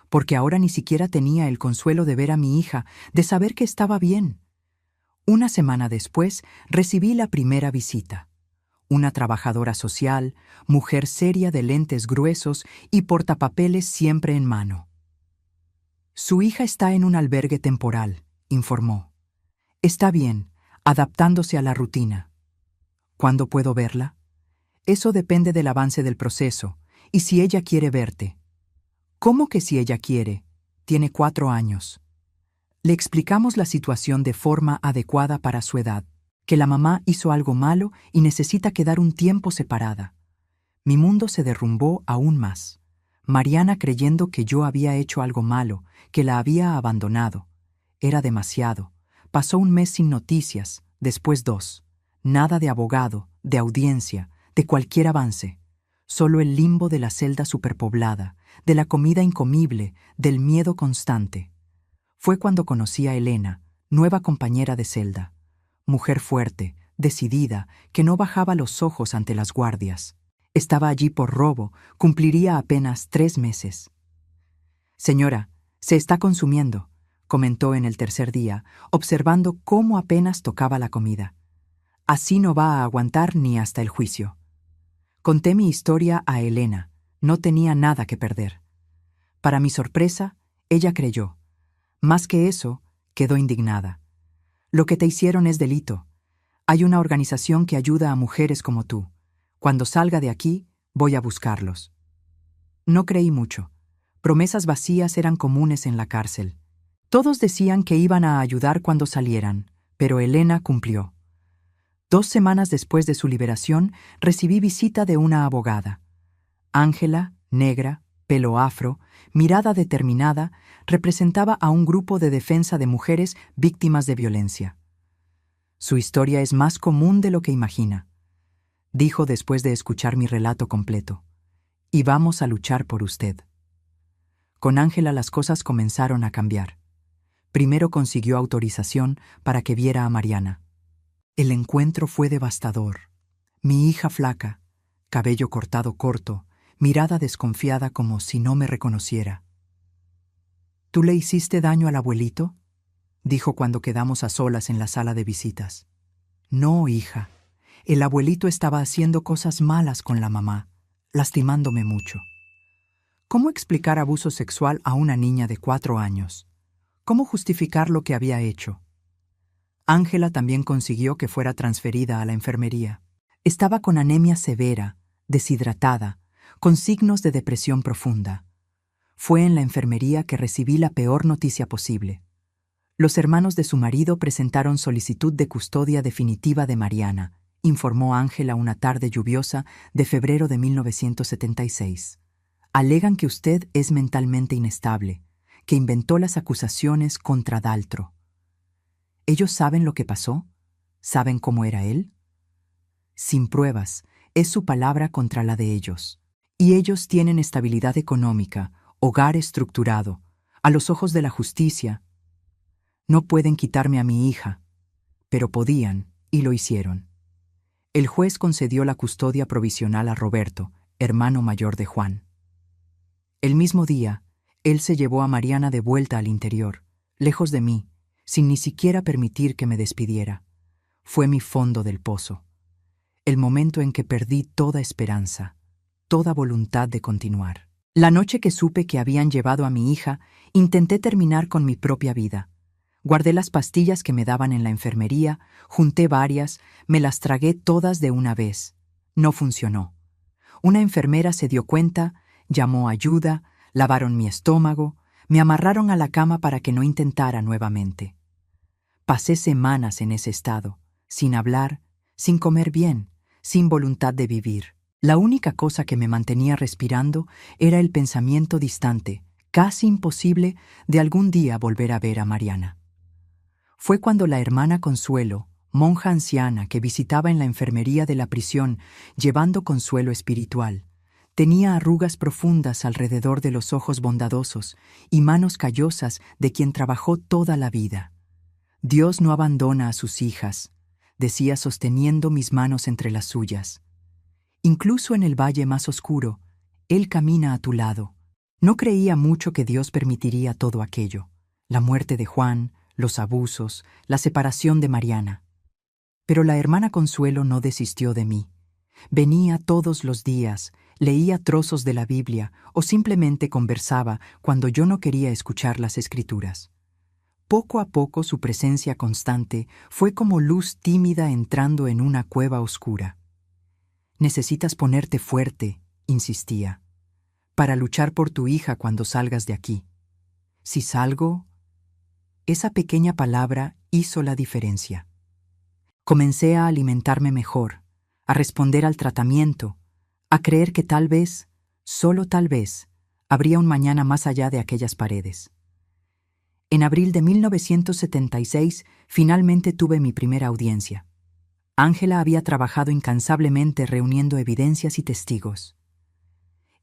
Porque ahora ni siquiera tenía el consuelo de ver a mi hija, de saber que estaba bien. Una semana después recibí la primera visita. Una trabajadora social, mujer seria de lentes gruesos y portapapeles siempre en mano. «Su hija está en un albergue temporal», informó. «Está bien, adaptándose a la rutina». «¿Cuándo puedo verla?». «Eso depende del avance del proceso, y si ella quiere verte». «¿Cómo que si ella quiere? Tiene 4 años». Le explicamos la situación de forma adecuada para su edad, que la mamá hizo algo malo y necesita quedar un tiempo separada. Mi mundo se derrumbó aún más. Mariana creyendo que yo había hecho algo malo, que la había abandonado. Era demasiado. Pasó un mes sin noticias, después 2. Nada de abogado, de audiencia, de cualquier avance. Solo el limbo de la celda superpoblada, de la comida incomible, del miedo constante. Fue cuando conocí a Elena, nueva compañera de celda. Mujer fuerte, decidida, que no bajaba los ojos ante las guardias. Estaba allí por robo, cumpliría apenas 3 meses. «Señora, se está consumiendo», comentó en el tercer día, observando cómo apenas tocaba la comida. «Así no va a aguantar ni hasta el juicio». Conté mi historia a Elena. No tenía nada que perder. Para mi sorpresa, ella creyó. Más que eso, quedó indignada. «Lo que te hicieron es delito. Hay una organización que ayuda a mujeres como tú. Cuando salga de aquí, voy a buscarlos». No creí mucho. Promesas vacías eran comunes en la cárcel. Todos decían que iban a ayudar cuando salieran, pero Elena cumplió. 2 semanas después de su liberación, recibí visita de una abogada. Ángela, negra, pelo afro, mirada determinada, representaba a un grupo de defensa de mujeres víctimas de violencia. «Su historia es más común de lo que imagina», dijo después de escuchar mi relato completo. «Y vamos a luchar por usted». Con Ángela las cosas comenzaron a cambiar. Primero consiguió autorización para que viera a Mariana. El encuentro fue devastador. Mi hija flaca, cabello cortado corto, mirada desconfiada como si no me reconociera. ¿Tú le hiciste daño al abuelito?, dijo cuando quedamos a solas en la sala de visitas. No, hija. El abuelito estaba haciendo cosas malas con la mamá, lastimándome mucho. ¿Cómo explicar abuso sexual a una niña de 4 años? ¿Cómo justificar lo que había hecho? Ángela también consiguió que fuera transferida a la enfermería. Estaba con anemia severa, deshidratada, con signos de depresión profunda. Fue en la enfermería que recibí la peor noticia posible. Los hermanos de su marido presentaron solicitud de custodia definitiva de Mariana, informó Ángela una tarde lluviosa de febrero de 1976. Alegan que usted es mentalmente inestable, que inventó las acusaciones contra Daltro. ¿Ellos saben lo que pasó? ¿Saben cómo era él? Sin pruebas, es su palabra contra la de ellos. Y ellos tienen estabilidad económica, hogar estructurado. A los ojos de la justicia, no pueden quitarme a mi hija, pero podían, y lo hicieron. El juez concedió la custodia provisional a Roberto, hermano mayor de Juan. El mismo día, él se llevó a Mariana de vuelta al interior, lejos de mí, sin ni siquiera permitir que me despidiera. Fue mi fondo del pozo. El momento en que perdí toda esperanza, toda voluntad de continuar. La noche que supe que habían llevado a mi hija, intenté terminar con mi propia vida. Guardé las pastillas que me daban en la enfermería, junté varias, me las tragué todas de una vez. No funcionó. Una enfermera se dio cuenta, llamó ayuda, lavaron mi estómago, me amarraron a la cama para que no intentara nuevamente. Pasé semanas en ese estado, sin hablar, sin comer bien, sin voluntad de vivir. La única cosa que me mantenía respirando era el pensamiento distante, casi imposible, de algún día volver a ver a Mariana. Fue cuando la hermana Consuelo, monja anciana que visitaba en la enfermería de la prisión llevando consuelo espiritual, tenía arrugas profundas alrededor de los ojos bondadosos y manos callosas de quien trabajó toda la vida. Dios no abandona a sus hijas, decía sosteniendo mis manos entre las suyas. Incluso en el valle más oscuro, Él camina a tu lado. No creía mucho que Dios permitiría todo aquello, la muerte de Juan, los abusos, la separación de Mariana. Pero la hermana Consuelo no desistió de mí. Venía todos los días, leía trozos de la Biblia o simplemente conversaba cuando yo no quería escuchar las Escrituras. Poco a poco su presencia constante fue como luz tímida entrando en una cueva oscura. Necesitas ponerte fuerte, insistía, para luchar por tu hija cuando salgas de aquí. Si salgo, esa pequeña palabra hizo la diferencia. Comencé a alimentarme mejor, a responder al tratamiento, a creer que tal vez, solo tal vez, habría un mañana más allá de aquellas paredes. En abril de 1976, finalmente tuve mi primera audiencia. Ángela había trabajado incansablemente reuniendo evidencias y testigos.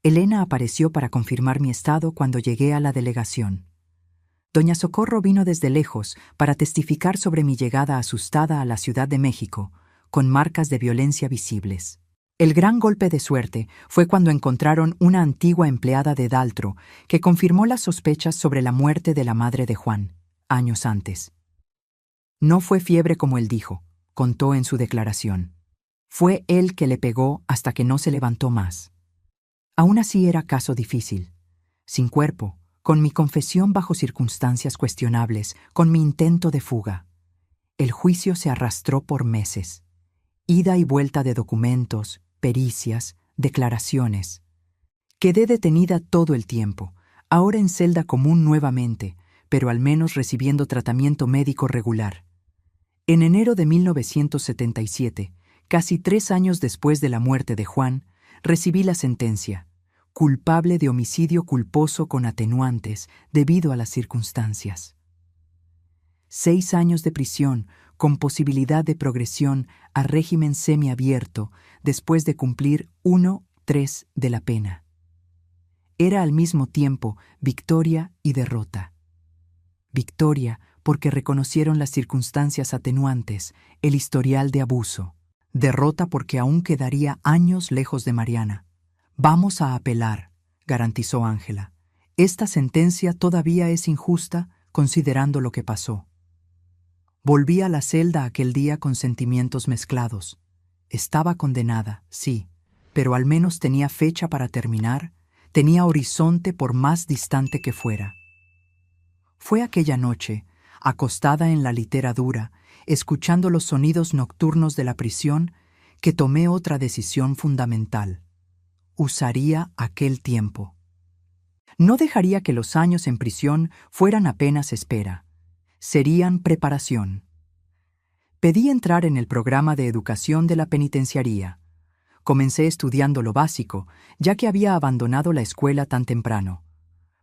Elena apareció para confirmar mi estado cuando llegué a la delegación. Doña Socorro vino desde lejos para testificar sobre mi llegada asustada a la Ciudad de México, con marcas de violencia visibles. El gran golpe de suerte fue cuando encontraron una antigua empleada de Daltro que confirmó las sospechas sobre la muerte de la madre de Juan, años antes. No fue fiebre como él dijo, contó en su declaración. Fue él que le pegó hasta que no se levantó más. Aún así era caso difícil. Sin cuerpo, con mi confesión bajo circunstancias cuestionables, con mi intento de fuga. El juicio se arrastró por meses. Ida y vuelta de documentos, pericias, declaraciones. Quedé detenida todo el tiempo, ahora en celda común nuevamente, pero al menos recibiendo tratamiento médico regular. En enero de 1977, casi 3 años después de la muerte de Juan, recibí la sentencia, culpable de homicidio culposo con atenuantes debido a las circunstancias. 6 años de prisión con posibilidad de progresión a régimen semiabierto después de cumplir 1/3 de la pena. Era al mismo tiempo victoria y derrota. victoria porque reconocieron las circunstancias atenuantes, el historial de abuso. Derrota porque aún quedaría años lejos de Mariana. Vamos a apelar, garantizó Ángela. Esta sentencia todavía es injusta considerando lo que pasó. Volví a la celda aquel día con sentimientos mezclados. Estaba condenada, sí, pero al menos tenía fecha para terminar, tenía horizonte por más distante que fuera. Fue aquella noche, acostada en la litera dura, escuchando los sonidos nocturnos de la prisión, que tomé otra decisión fundamental. Usaría aquel tiempo. No dejaría que los años en prisión fueran apenas espera. Serían preparación. Pedí entrar en el programa de educación de la penitenciaría. Comencé estudiando lo básico, ya que había abandonado la escuela tan temprano.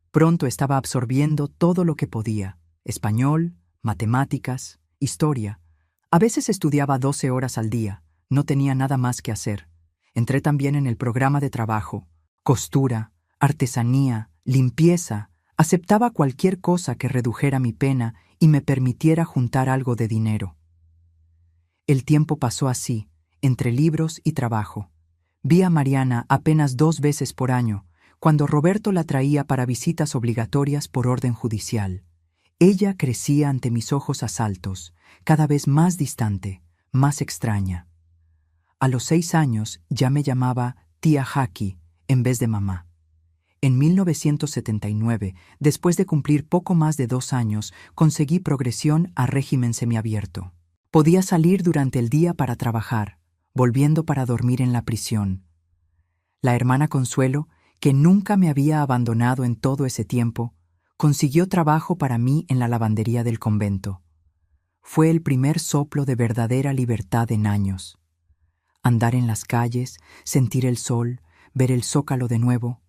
Pronto estaba absorbiendo todo lo que podía: español, matemáticas, historia. A veces estudiaba 12 horas al día, no tenía nada más que hacer. Entré también en el programa de trabajo, costura, artesanía, limpieza. Aceptaba cualquier cosa que redujera mi pena y me permitiera juntar algo de dinero. El tiempo pasó así, entre libros y trabajo. Vi a Mariana apenas 2 veces por año, cuando Roberto la traía para visitas obligatorias por orden judicial. Ella crecía ante mis ojos a saltos, cada vez más distante, más extraña. A los 6 años ya me llamaba tía Jackie en vez de mamá. En 1979, después de cumplir poco más de 2 años, conseguí progresión a régimen semiabierto. Podía salir durante el día para trabajar, volviendo para dormir en la prisión. La hermana Consuelo, que nunca me había abandonado en todo ese tiempo, consiguió trabajo para mí en la lavandería del convento. Fue el primer soplo de verdadera libertad en años. Andar en las calles, sentir el sol, ver el Zócalo de nuevo,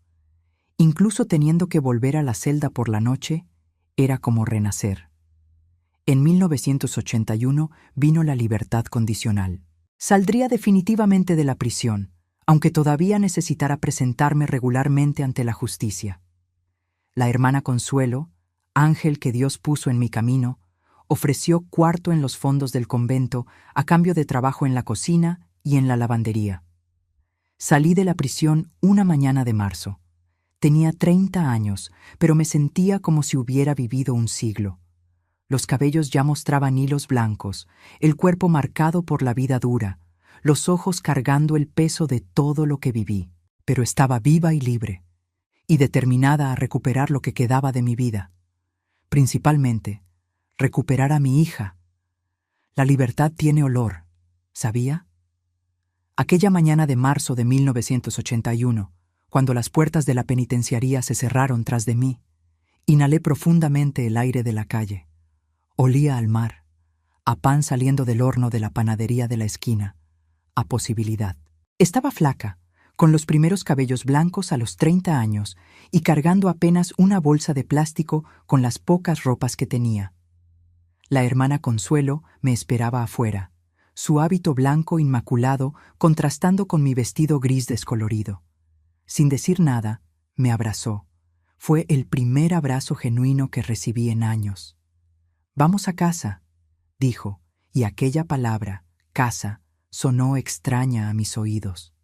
incluso teniendo que volver a la celda por la noche, era como renacer. En 1981 vino la libertad condicional. Saldría definitivamente de la prisión, aunque todavía necesitara presentarme regularmente ante la justicia. La hermana Consuelo, ángel que Dios puso en mi camino, ofreció cuarto en los fondos del convento a cambio de trabajo en la cocina y en la lavandería. Salí de la prisión una mañana de marzo. Tenía 30 años, pero me sentía como si hubiera vivido un siglo. Los cabellos ya mostraban hilos blancos, el cuerpo marcado por la vida dura, los ojos cargando el peso de todo lo que viví, pero estaba viva y libre, y determinada a recuperar lo que quedaba de mi vida. Principalmente, recuperar a mi hija. La libertad tiene olor, ¿sabía? Aquella mañana de marzo de 1981, cuando las puertas de la penitenciaría se cerraron tras de mí, inhalé profundamente el aire de la calle. Olía al mar, a pan saliendo del horno de la panadería de la esquina, a posibilidad. Estaba flaca, con los primeros cabellos blancos a los 30 años y cargando apenas una bolsa de plástico con las pocas ropas que tenía. La hermana Consuelo me esperaba afuera, su hábito blanco inmaculado contrastando con mi vestido gris descolorido. Sin decir nada, me abrazó. Fue el primer abrazo genuino que recibí en años. «Vamos a casa», dijo, y aquella palabra, casa, sonó extraña a mis oídos.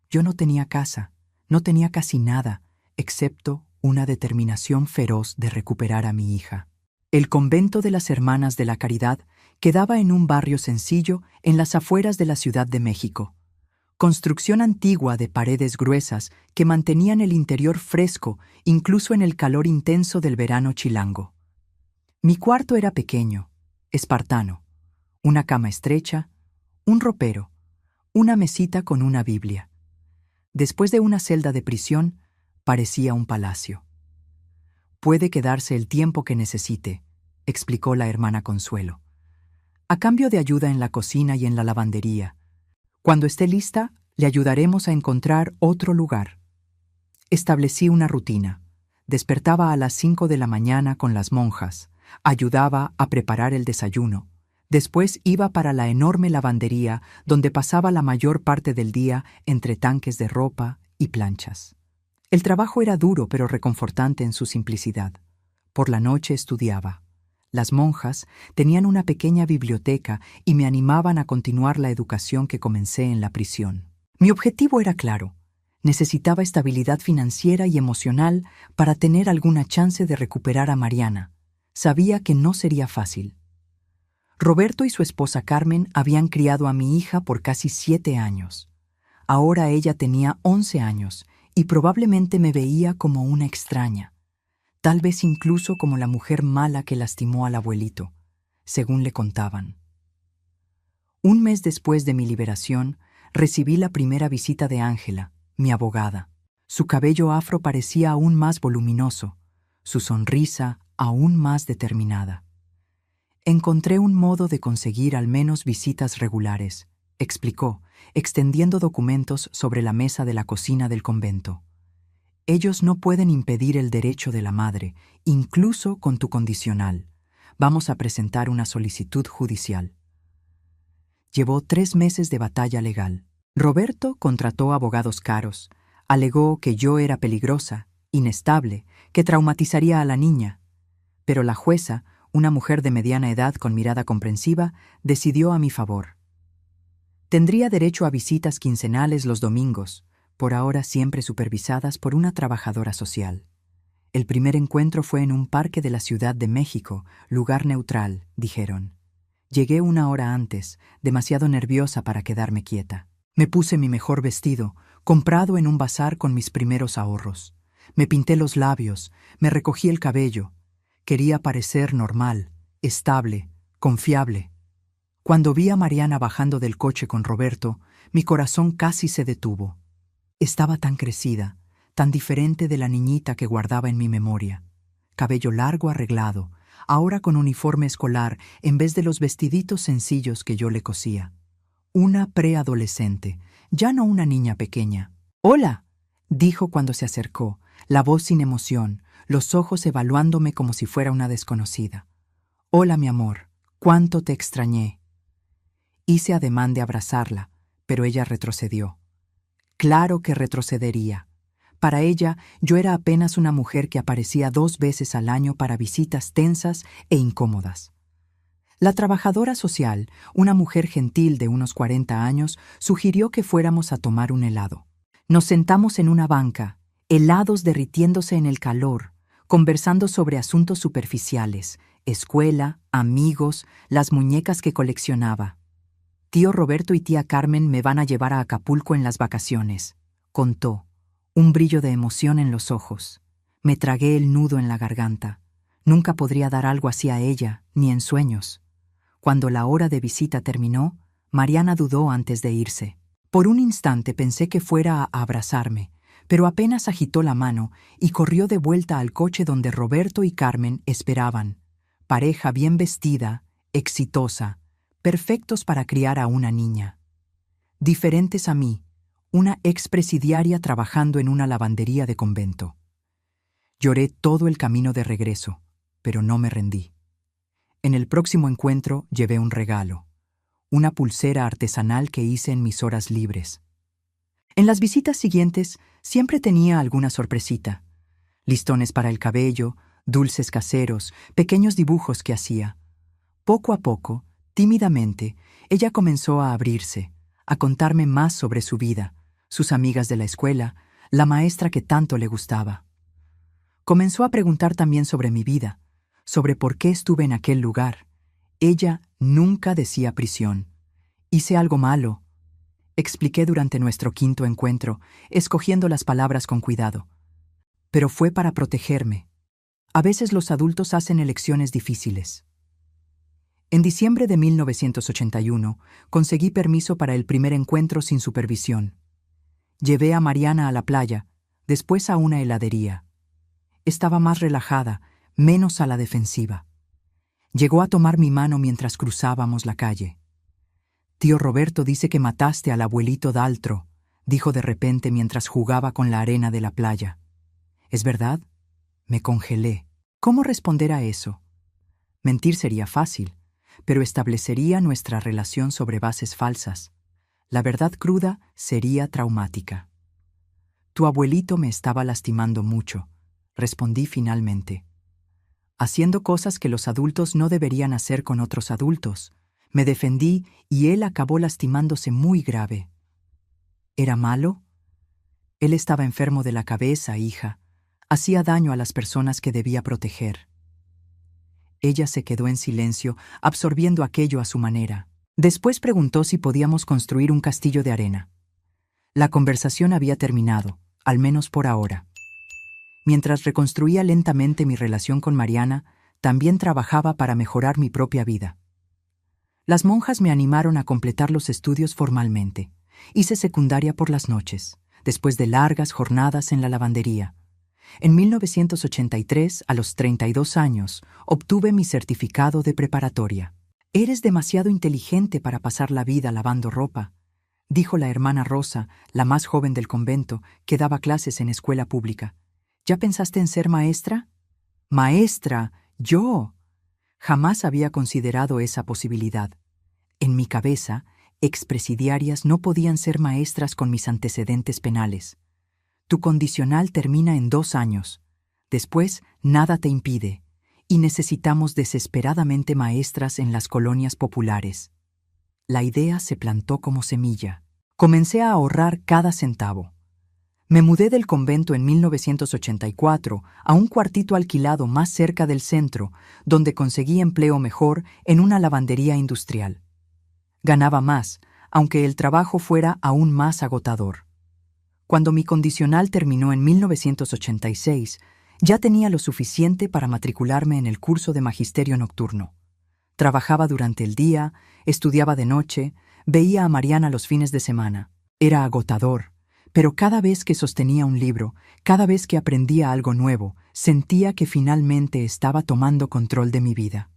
Yo no tenía casa, no tenía casi nada, excepto una determinación feroz de recuperar a mi hija. El convento de las Hermanas de la Caridad quedaba en un barrio sencillo en las afueras de la Ciudad de México. Construcción antigua de paredes gruesas que mantenían el interior fresco incluso en el calor intenso del verano chilango. Mi cuarto era pequeño, espartano, una cama estrecha, un ropero, una mesita con una Biblia. Después de una celda de prisión, parecía un palacio. «Puede quedarse el tiempo que necesite», explicó la hermana Consuelo. «A cambio de ayuda en la cocina y en la lavandería. Cuando esté lista, le ayudaremos a encontrar otro lugar». Establecí una rutina. Despertaba a las 5 de la mañana con las monjas, ayudaba a preparar el desayuno. Después iba para la enorme lavandería donde pasaba la mayor parte del día entre tanques de ropa y planchas. El trabajo era duro pero reconfortante en su simplicidad. Por la noche estudiaba. Las monjas tenían una pequeña biblioteca y me animaban a continuar la educación que comencé en la prisión. Mi objetivo era claro. Necesitaba estabilidad financiera y emocional para tener alguna chance de recuperar a Mariana. Sabía que no sería fácil. Roberto y su esposa Carmen habían criado a mi hija por casi 7 años. Ahora ella tenía 11 años y probablemente me veía como una extraña, tal vez incluso como la mujer mala que lastimó al abuelito, según le contaban. Un mes después de mi liberación, recibí la primera visita de Ángela, mi abogada. Su cabello afro parecía aún más voluminoso, su sonrisa aún más determinada. Encontré un modo de conseguir al menos visitas regulares, explicó, extendiendo documentos sobre la mesa de la cocina del convento. Ellos no pueden impedir el derecho de la madre, incluso con tu condicional. Vamos a presentar una solicitud judicial. Llevó 3 meses de batalla legal. Roberto contrató abogados caros. Alegó que yo era peligrosa, inestable, que traumatizaría a la niña. Pero la jueza, una mujer de mediana edad con mirada comprensiva, decidió a mi favor. Tendría derecho a visitas quincenales los domingos, por ahora siempre supervisadas por una trabajadora social. El primer encuentro fue en un parque de la Ciudad de México, lugar neutral, dijeron. Llegué 1 hora antes, demasiado nerviosa para quedarme quieta. Me puse mi mejor vestido, comprado en un bazar con mis primeros ahorros. Me pinté los labios, me recogí el cabello. Quería parecer normal, estable, confiable. Cuando vi a Mariana bajando del coche con Roberto, mi corazón casi se detuvo. Estaba tan crecida, tan diferente de la niñita que guardaba en mi memoria. Cabello largo arreglado, ahora con uniforme escolar en vez de los vestiditos sencillos que yo le cosía. Una preadolescente, ya no una niña pequeña. «Hola», dijo cuando se acercó, la voz sin emoción, los ojos evaluándome como si fuera una desconocida. «Hola, mi amor, cuánto te extrañé». Hice ademán de abrazarla, pero ella retrocedió. Claro que retrocedería. Para ella, yo era apenas una mujer que aparecía 2 veces al año para visitas tensas e incómodas. La trabajadora social, una mujer gentil de unos 40 años, sugirió que fuéramos a tomar un helado. Nos sentamos en una banca, helados derritiéndose en el calor, conversando sobre asuntos superficiales, escuela, amigos, las muñecas que coleccionaba. Tío Roberto y tía Carmen me van a llevar a Acapulco en las vacaciones, contó, un brillo de emoción en los ojos. Me tragué el nudo en la garganta. Nunca podría dar algo así a ella, ni en sueños. Cuando la hora de visita terminó, Mariana dudó antes de irse. Por un instante pensé que fuera a abrazarme, pero apenas agitó la mano y corrió de vuelta al coche donde Roberto y Carmen esperaban. Pareja bien vestida, exitosa, perfectos para criar a una niña. Diferentes a mí, una expresidiaria trabajando en una lavandería de convento. Lloré todo el camino de regreso, pero no me rendí. En el próximo encuentro llevé un regalo, una pulsera artesanal que hice en mis horas libres. En las visitas siguientes siempre tenía alguna sorpresita. Listones para el cabello, dulces caseros, pequeños dibujos que hacía. Poco a poco, tímidamente, ella comenzó a abrirse, a contarme más sobre su vida, sus amigas de la escuela, la maestra que tanto le gustaba. Comenzó a preguntar también sobre mi vida, sobre por qué estuve en aquel lugar. Ella nunca decía prisión. Hice algo malo. Expliqué durante nuestro 5.º encuentro, escogiendo las palabras con cuidado. Pero fue para protegerme. A veces los adultos hacen elecciones difíciles. En diciembre de 1981, conseguí permiso para el primer encuentro sin supervisión. Llevé a Mariana a la playa, después a una heladería. Estaba más relajada, menos a la defensiva. Llegó a tomar mi mano mientras cruzábamos la calle. «Tío Roberto dice que mataste al abuelito Daltro», dijo de repente mientras jugaba con la arena de la playa. «¿Es verdad?» Me congelé. ¿Cómo responder a eso? Mentir sería fácil, pero establecería nuestra relación sobre bases falsas. La verdad cruda sería traumática. «Tu abuelito me estaba lastimando mucho», respondí finalmente. haciendo cosas que los adultos no deberían hacer con otros adultos. Me defendí y él acabó lastimándose muy grave. ¿Era malo? Él estaba enfermo de la cabeza, hija. Hacía daño a las personas que debía proteger. Ella se quedó en silencio, absorbiendo aquello a su manera. Después preguntó si podíamos construir un castillo de arena. La conversación había terminado, al menos por ahora. Mientras reconstruía lentamente mi relación con Mariana, también trabajaba para mejorar mi propia vida. Las monjas me animaron a completar los estudios formalmente. Hice secundaria por las noches, después de largas jornadas en la lavandería. En 1983, a los 32 años, obtuve mi certificado de preparatoria. «Eres demasiado inteligente para pasar la vida lavando ropa», dijo la hermana Rosa, la más joven del convento, que daba clases en escuela pública. «¿Ya pensaste en ser maestra?» «¿Maestra? ¿Yo?» Jamás había considerado esa posibilidad. En mi cabeza, expresidiarias no podían ser maestras con mis antecedentes penales. Tu condicional termina en 2 años. Después, nada te impide. Y necesitamos desesperadamente maestras en las colonias populares. La idea se plantó como semilla. Comencé a ahorrar cada centavo. Me mudé del convento en 1984 a un cuartito alquilado más cerca del centro, donde conseguí empleo mejor en una lavandería industrial. Ganaba más, aunque el trabajo fuera aún más agotador. Cuando mi condicional terminó en 1986, ya tenía lo suficiente para matricularme en el curso de magisterio nocturno. Trabajaba durante el día, estudiaba de noche, veía a Mariana los fines de semana. Era agotador, pero cada vez que sostenía un libro, cada vez que aprendía algo nuevo, sentía que finalmente estaba tomando control de mi vida.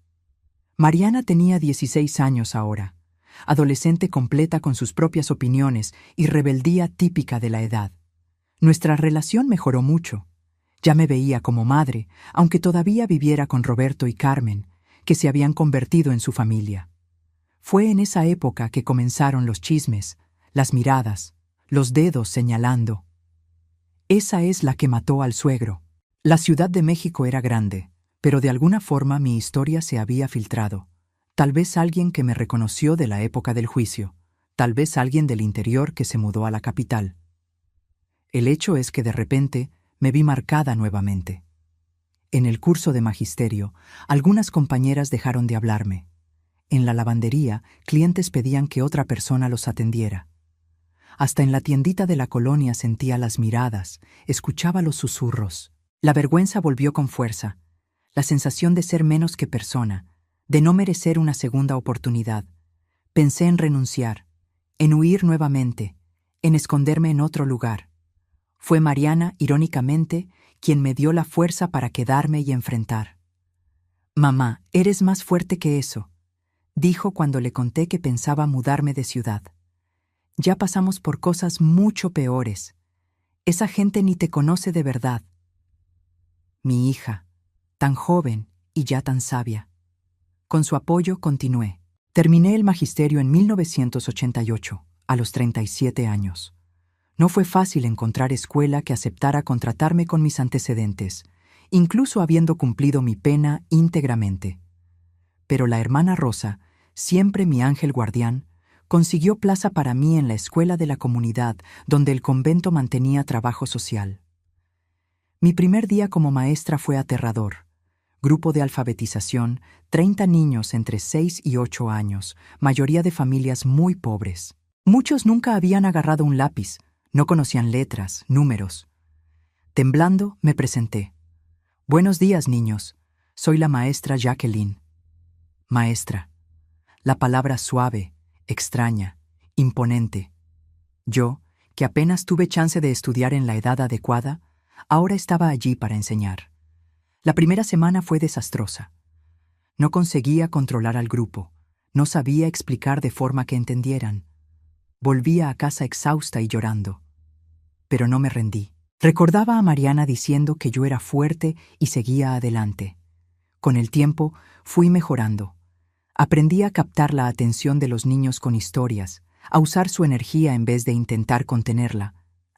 Mariana tenía 16 años ahora, adolescente completa con sus propias opiniones y rebeldía típica de la edad. Nuestra relación mejoró mucho. Ya me veía como madre, aunque todavía viviera con Roberto y Carmen, que se habían convertido en su familia. Fue en esa época que comenzaron los chismes, las miradas, los dedos señalando. Esa es la que mató al suegro. La Ciudad de México era grande, pero de alguna forma mi historia se había filtrado. Tal vez alguien que me reconoció de la época del juicio, tal vez alguien del interior que se mudó a la capital. El hecho es que de repente me vi marcada nuevamente. En el curso de magisterio, algunas compañeras dejaron de hablarme. En la lavandería, clientes pedían que otra persona los atendiera. Hasta en la tiendita de la colonia sentía las miradas, escuchaba los susurros. La vergüenza volvió con fuerza, la sensación de ser menos que persona, de no merecer una segunda oportunidad. Pensé en renunciar, en huir nuevamente, en esconderme en otro lugar. Fue Mariana, irónicamente, quien me dio la fuerza para quedarme y enfrentar. «Mamá, eres más fuerte que eso», dijo cuando le conté que pensaba mudarme de ciudad. «Ya pasamos por cosas mucho peores. Esa gente ni te conoce de verdad». Mi hija, tan joven y ya tan sabia. Con su apoyo continué. Terminé el magisterio en 1988, a los 37 años. No fue fácil encontrar escuela que aceptara contratarme con mis antecedentes, incluso habiendo cumplido mi pena íntegramente. Pero la hermana Rosa, siempre mi ángel guardián, consiguió plaza para mí en la escuela de la comunidad donde el convento mantenía trabajo social. Mi primer día como maestra fue aterrador. Grupo de alfabetización, 30 niños entre 6 y 8 años, mayoría de familias muy pobres. Muchos nunca habían agarrado un lápiz, no conocían letras, números. Temblando, me presenté. «Buenos días, niños. Soy la maestra Jacqueline». Maestra. La palabra suave, extraña, imponente. Yo, que apenas tuve chance de estudiar en la edad adecuada, ahora estaba allí para enseñar. La primera semana fue desastrosa. No conseguía controlar al grupo, no sabía explicar de forma que entendieran. Volvía a casa exhausta y llorando. Pero no me rendí. Recordaba a Mariana diciendo que yo era fuerte y seguía adelante. Con el tiempo fui mejorando. Aprendí a captar la atención de los niños con historias, a usar su energía en vez de intentar contenerla,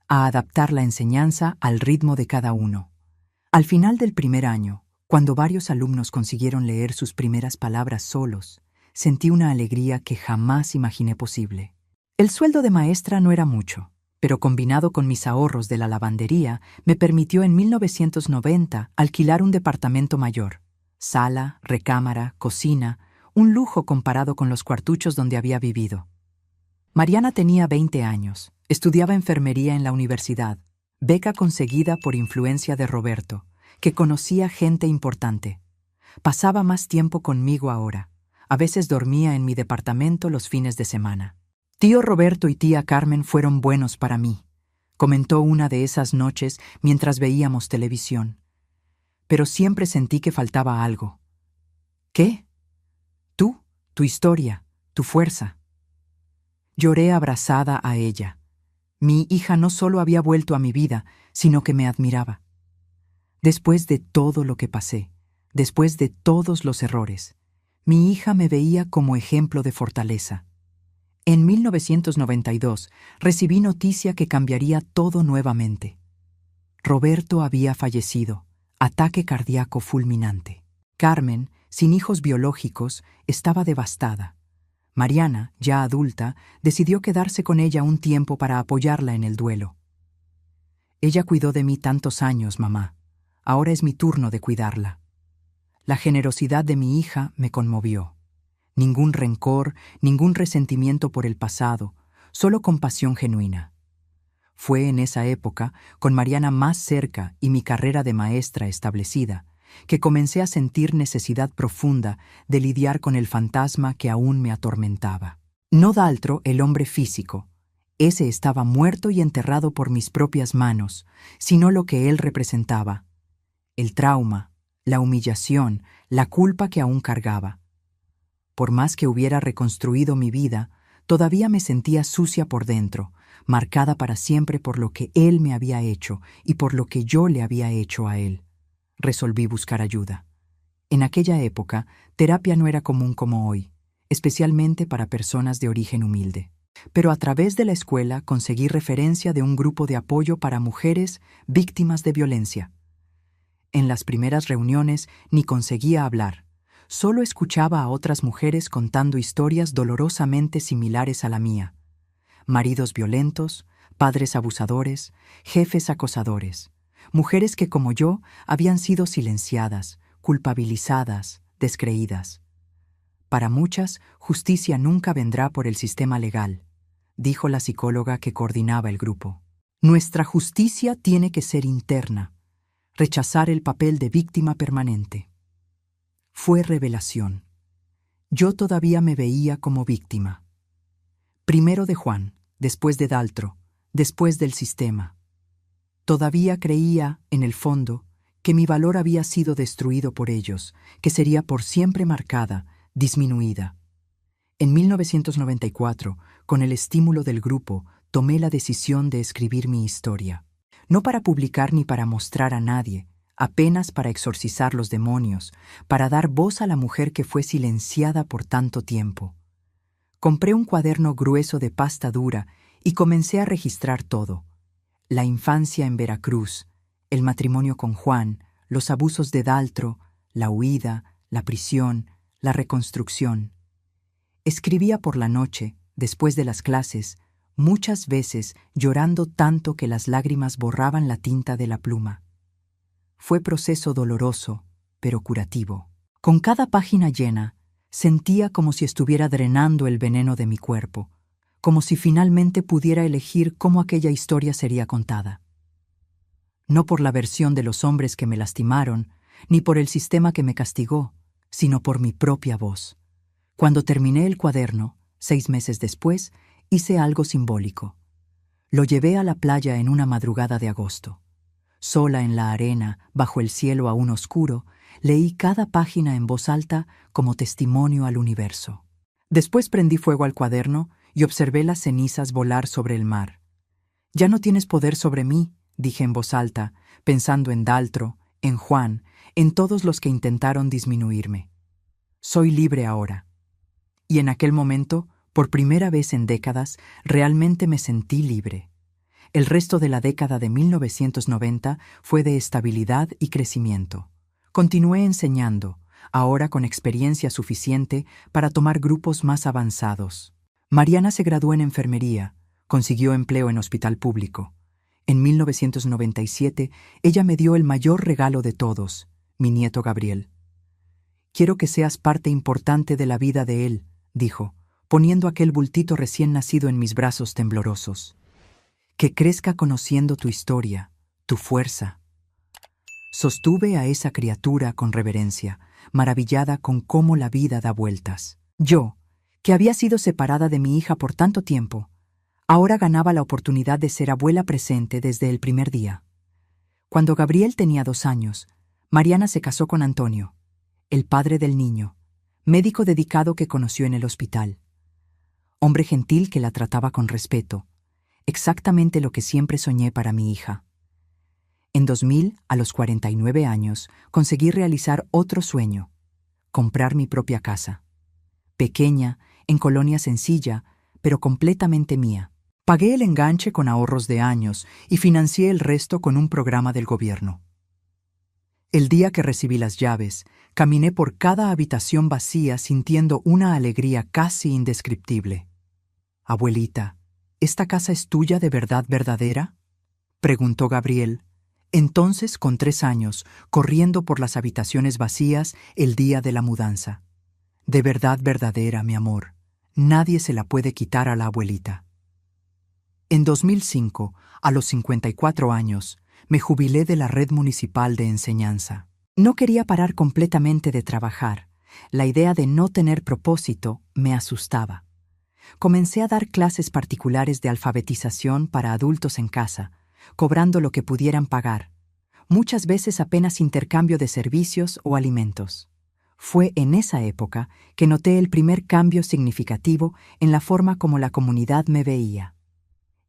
a adaptar la enseñanza al ritmo de cada uno. Al final del primer año, Cuando varios alumnos consiguieron leer sus primeras palabras solos, sentí una alegría que jamás imaginé posible. El sueldo de maestra no era mucho, pero combinado con mis ahorros de la lavandería, me permitió en 1990 alquilar un departamento mayor. Sala, recámara, cocina, un lujo comparado con los cuartuchos donde había vivido. Mariana tenía 20 años, estudiaba enfermería en la universidad, beca conseguida por influencia de Roberto, que conocía gente importante. Pasaba más tiempo conmigo ahora. A veces dormía en mi departamento los fines de semana. Tío Roberto y tía Carmen fueron buenos para mí, comentó una de esas noches mientras veíamos televisión. Pero siempre sentí que faltaba algo. ¿Qué? Tú, tu historia, tu fuerza. Lloré abrazada a ella. Mi hija no solo había vuelto a mi vida, sino que me admiraba. Después de todo lo que pasé, después de todos los errores, mi hija me veía como ejemplo de fortaleza. En 1992 recibí noticia que cambiaría todo nuevamente. Roberto había fallecido, ataque cardíaco fulminante. Carmen, sin hijos biológicos, estaba devastada. Mariana, ya adulta, decidió quedarse con ella un tiempo para apoyarla en el duelo. Ella cuidó de mí tantos años, mamá. Ahora es mi turno de cuidarla. La generosidad de mi hija me conmovió. Ningún rencor, ningún resentimiento por el pasado, solo compasión genuina. Fue en esa época, con Mariana más cerca y mi carrera de maestra establecida, que comencé a sentir necesidad profunda de lidiar con el fantasma que aún me atormentaba. No Daltro, el hombre físico. Ese estaba muerto y enterrado por mis propias manos, sino lo que él representaba. El trauma, la humillación, la culpa que aún cargaba. Por más que hubiera reconstruido mi vida, todavía me sentía sucia por dentro, marcada para siempre por lo que él me había hecho y por lo que yo le había hecho a él. Resolví buscar ayuda. En aquella época, terapia no era común como hoy, especialmente para personas de origen humilde. Pero a través de la escuela conseguí referencia de un grupo de apoyo para mujeres víctimas de violencia. En las primeras reuniones ni conseguía hablar, solo escuchaba a otras mujeres contando historias dolorosamente similares a la mía. Maridos violentos, padres abusadores, jefes acosadores, mujeres que como yo habían sido silenciadas, culpabilizadas, descreídas. Para muchas, justicia nunca vendrá por el sistema legal, dijo la psicóloga que coordinaba el grupo. Nuestra justicia tiene que ser interna, rechazar el papel de víctima permanente. Fue revelación. Yo todavía me veía como víctima. Primero de Juan, después de Daltro, después del sistema. Todavía creía, en el fondo, que mi valor había sido destruido por ellos, que sería por siempre marcada, disminuida. En 1994, con el estímulo del grupo, tomé la decisión de escribir mi historia. No para publicar ni para mostrar a nadie, apenas para exorcizar los demonios, para dar voz a la mujer que fue silenciada por tanto tiempo. Compré un cuaderno grueso de pasta dura y comencé a registrar todo. La infancia en Veracruz, el matrimonio con Juan, los abusos de Daltro, la huida, la prisión, la reconstrucción. Escribía por la noche, después de las clases, muchas veces llorando tanto que las lágrimas borraban la tinta de la pluma. Fue proceso doloroso, pero curativo. Con cada página llena, sentía como si estuviera drenando el veneno de mi cuerpo, como si finalmente pudiera elegir cómo aquella historia sería contada. No por la versión de los hombres que me lastimaron, ni por el sistema que me castigó, sino por mi propia voz. Cuando terminé el cuaderno, 6 meses después, hice algo simbólico. Lo llevé a la playa en una madrugada de agosto. Sola en la arena, bajo el cielo aún oscuro, leí cada página en voz alta como testimonio al universo. Después prendí fuego al cuaderno y observé las cenizas volar sobre el mar. «Ya no tienes poder sobre mí», dije en voz alta, pensando en Daltro, en Juan, en todos los que intentaron disminuirme. «Soy libre ahora». Y en aquel momento, por primera vez en décadas, realmente me sentí libre. El resto de la década de 1990 fue de estabilidad y crecimiento. Continué enseñando, ahora con experiencia suficiente para tomar grupos más avanzados. Mariana se graduó en enfermería, consiguió empleo en hospital público. En 1997, ella me dio el mayor regalo de todos, mi nieto Gabriel. «Quiero que seas parte importante de la vida de él», dijo, poniendo aquel bultito recién nacido en mis brazos temblorosos. «Que crezca conociendo tu historia, tu fuerza». Sostuve a esa criatura con reverencia, maravillada con cómo la vida da vueltas. Yo, que había sido separada de mi hija por tanto tiempo, ahora ganaba la oportunidad de ser abuela presente desde el primer día. Cuando Gabriel tenía 2 años, Mariana se casó con Antonio, el padre del niño, médico dedicado que conoció en el hospital. Hombre gentil que la trataba con respeto, exactamente lo que siempre soñé para mi hija. En 2000, a los 49 años, conseguí realizar otro sueño, comprar mi propia casa. Pequeña, en colonia sencilla, pero completamente mía. Pagué el enganche con ahorros de años y financié el resto con un programa del gobierno. El día que recibí las llaves, caminé por cada habitación vacía sintiendo una alegría casi indescriptible. «Abuelita, ¿esta casa es tuya de verdad verdadera?», preguntó Gabriel, entonces con 3 años, corriendo por las habitaciones vacías el día de la mudanza. «De verdad verdadera, mi amor. Nadie se la puede quitar a la abuelita». En 2005, a los 54 años, me jubilé de la red municipal de enseñanza. No quería parar completamente de trabajar. La idea de no tener propósito me asustaba. Comencé a dar clases particulares de alfabetización para adultos en casa, cobrando lo que pudieran pagar, muchas veces apenas intercambio de servicios o alimentos. Fue en esa época que noté el primer cambio significativo en la forma como la comunidad me veía.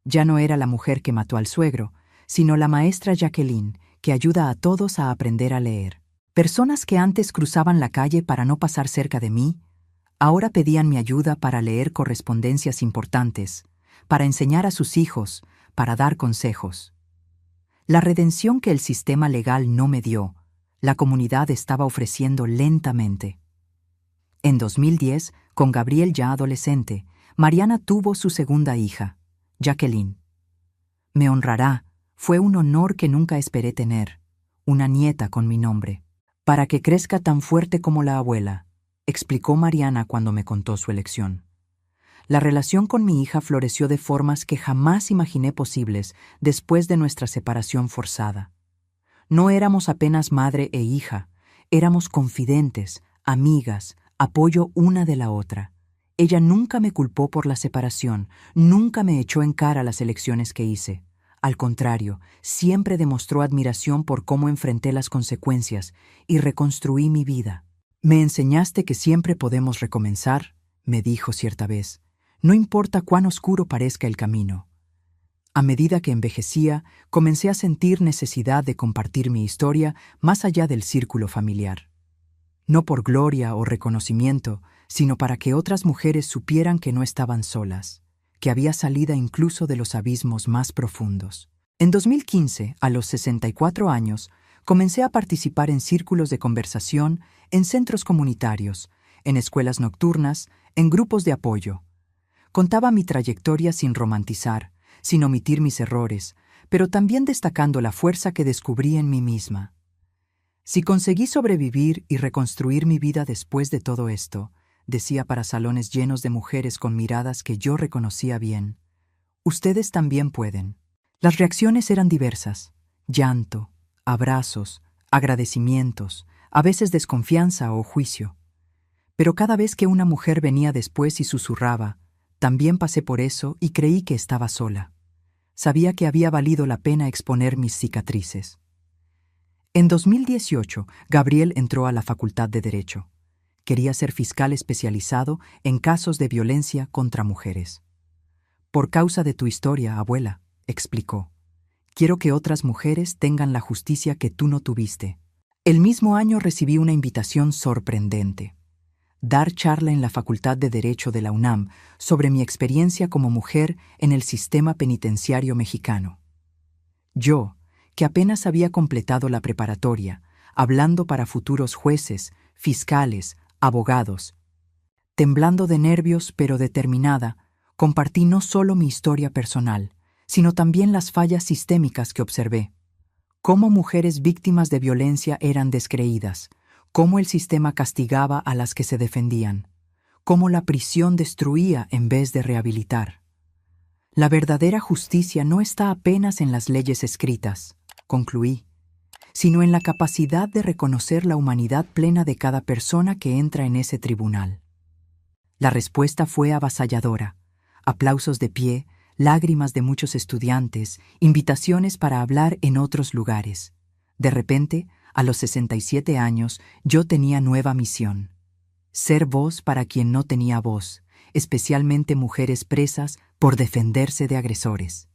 Ya no era la mujer que mató al suegro, sino la maestra Jacqueline, que ayuda a todos a aprender a leer. Personas que antes cruzaban la calle para no pasar cerca de mí, ahora pedían mi ayuda para leer correspondencias importantes, para enseñar a sus hijos, para dar consejos. La redención que el sistema legal no me dio, la comunidad estaba ofreciendo lentamente. En 2010, con Gabriel ya adolescente, Mariana tuvo su segunda hija, Jacqueline. Me honrará, fue un honor que nunca esperé tener, una nieta con mi nombre. «Para que crezca tan fuerte como la abuela», explicó Mariana cuando me contó su elección. La relación con mi hija floreció de formas que jamás imaginé posibles después de nuestra separación forzada. No éramos apenas madre e hija, éramos confidentes, amigas, apoyo una de la otra. Ella nunca me culpó por la separación, nunca me echó en cara las elecciones que hice. Al contrario, siempre demostró admiración por cómo enfrenté las consecuencias y reconstruí mi vida. «Me enseñaste que siempre podemos recomenzar», me dijo cierta vez. «No importa cuán oscuro parezca el camino». A medida que envejecía, comencé a sentir necesidad de compartir mi historia más allá del círculo familiar. No por gloria o reconocimiento, sino para que otras mujeres supieran que no estaban solas, que había salida incluso de los abismos más profundos. En 2015, a los 64 años, comencé a participar en círculos de conversación, en centros comunitarios, en escuelas nocturnas, en grupos de apoyo. Contaba mi trayectoria sin romantizar, sin omitir mis errores, pero también destacando la fuerza que descubrí en mí misma. Si conseguí sobrevivir y reconstruir mi vida después de todo esto, decía para salones llenos de mujeres con miradas que yo reconocía bien, ustedes también pueden. Las reacciones eran diversas: llanto, abrazos, agradecimientos, a veces desconfianza o juicio. Pero cada vez que una mujer venía después y susurraba, también pasé por eso y creí que estaba sola. Sabía que había valido la pena exponer mis cicatrices. En 2018, Gabriel entró a la Facultad de Derecho. Quería ser fiscal especializado en casos de violencia contra mujeres. «Por causa de tu historia, abuela», explicó. «Quiero que otras mujeres tengan la justicia que tú no tuviste». El mismo año recibí una invitación sorprendente: dar charla en la Facultad de Derecho de la UNAM sobre mi experiencia como mujer en el sistema penitenciario mexicano. Yo, que apenas había completado la preparatoria, hablando para futuros jueces, fiscales, abogados. Temblando de nervios pero determinada, compartí no solo mi historia personal, sino también las fallas sistémicas que observé. Cómo mujeres víctimas de violencia eran descreídas, cómo el sistema castigaba a las que se defendían, cómo la prisión destruía en vez de rehabilitar. La verdadera justicia no está apenas en las leyes escritas, concluí, sino en la capacidad de reconocer la humanidad plena de cada persona que entra en ese tribunal. La respuesta fue avasalladora. Aplausos de pie, lágrimas de muchos estudiantes, invitaciones para hablar en otros lugares. De repente, a los 67 años, yo tenía nueva misión. Ser voz para quien no tenía voz, especialmente mujeres presas por defenderse de agresores.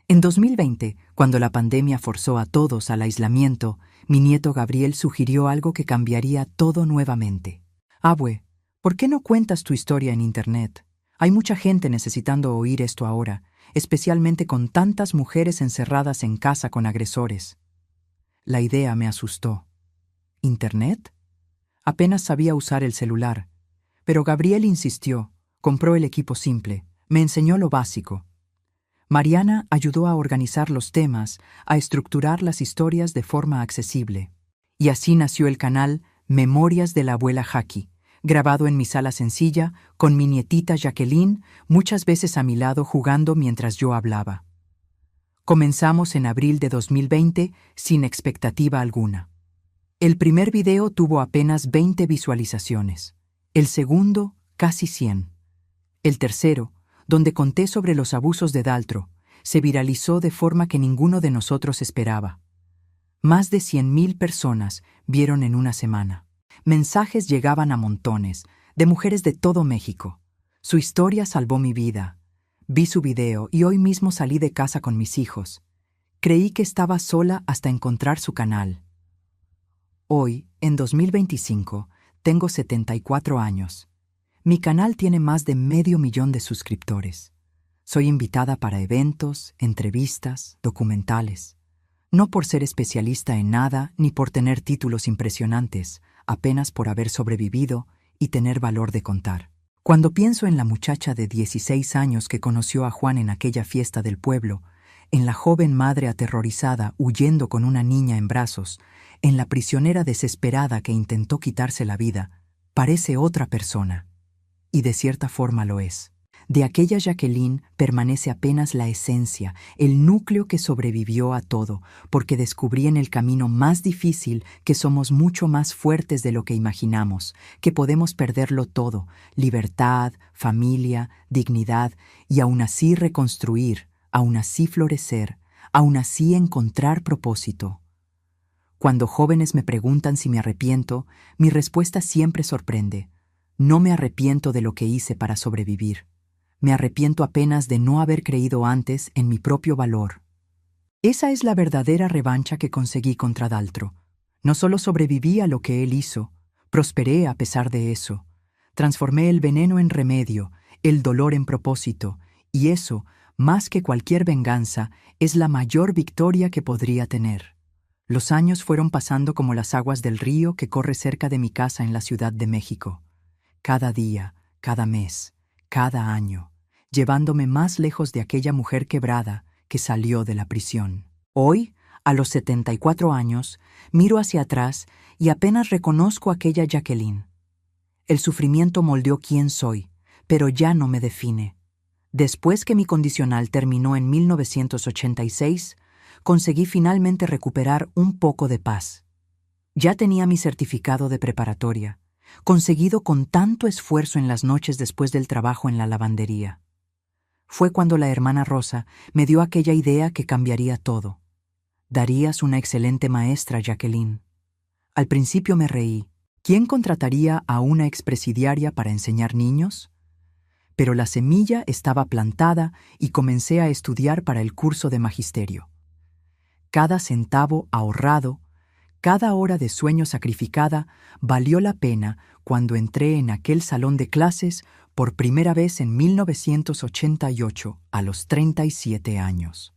En 2020, cuando la pandemia forzó a todos al aislamiento, mi nieto Gabriel sugirió algo que cambiaría todo nuevamente. Abue, ¿por qué no cuentas tu historia en Internet? Hay mucha gente necesitando oír esto ahora, especialmente con tantas mujeres encerradas en casa con agresores. La idea me asustó. ¿Internet? Apenas sabía usar el celular. Pero Gabriel insistió, compró el equipo simple, me enseñó lo básico. Mariana ayudó a organizar los temas, a estructurar las historias de forma accesible. Y así nació el canal Memorias de la Abuela Jackie, grabado en mi sala sencilla, con mi nietita Jacqueline, muchas veces a mi lado jugando mientras yo hablaba. Comenzamos en abril de 2020 sin expectativa alguna. El primer video tuvo apenas 20 visualizaciones, el segundo casi 100. El tercero, donde conté sobre los abusos de Daltro, se viralizó de forma que ninguno de nosotros esperaba. Más de 100,000 personas vieron en una semana. Mensajes llegaban a montones, de mujeres de todo México. Su historia salvó mi vida. Vi su video y hoy mismo salí de casa con mis hijos. Creí que estaba sola hasta encontrar su canal. Hoy, en 2025, tengo 74 años. Mi canal tiene más de 500,000 de suscriptores. Soy invitada para eventos, entrevistas, documentales. No por ser especialista en nada ni por tener títulos impresionantes, apenas por haber sobrevivido y tener valor de contar. Cuando pienso en la muchacha de 16 años que conoció a Juan en aquella fiesta del pueblo, en la joven madre aterrorizada huyendo con una niña en brazos, en la prisionera desesperada que intentó quitarse la vida, parece otra persona. Y de cierta forma lo es. De aquella Jacqueline permanece apenas la esencia, el núcleo que sobrevivió a todo, porque descubrí en el camino más difícil que somos mucho más fuertes de lo que imaginamos, que podemos perderlo todo, libertad, familia, dignidad, y aún así reconstruir, aún así florecer, aún así encontrar propósito. Cuando jóvenes me preguntan si me arrepiento, mi respuesta siempre sorprende. No me arrepiento de lo que hice para sobrevivir. Me arrepiento apenas de no haber creído antes en mi propio valor. Esa es la verdadera revancha que conseguí contra Daltro. No solo sobreviví a lo que él hizo, prosperé a pesar de eso. Transformé el veneno en remedio, el dolor en propósito, y eso, más que cualquier venganza, es la mayor victoria que podría tener. Los años fueron pasando como las aguas del río que corre cerca de mi casa en la Ciudad de México. Cada día, cada mes, cada año, llevándome más lejos de aquella mujer quebrada que salió de la prisión. Hoy, a los 74 años, miro hacia atrás y apenas reconozco a aquella Jacqueline. El sufrimiento moldeó quién soy, pero ya no me define. Después que mi condicional terminó en 1986, conseguí finalmente recuperar un poco de paz. Ya tenía mi certificado de preparatoria, conseguido con tanto esfuerzo en las noches después del trabajo en la lavandería. Fue cuando la hermana Rosa me dio aquella idea que cambiaría todo. Darías una excelente maestra, Jacqueline. Al principio me reí. ¿Quién contrataría a una expresidiaria para enseñar niños? Pero la semilla estaba plantada y comencé a estudiar para el curso de magisterio. Cada centavo ahorrado, cada hora de sueño sacrificada valió la pena cuando entré en aquel salón de clases por primera vez en 1988, a los 37 años.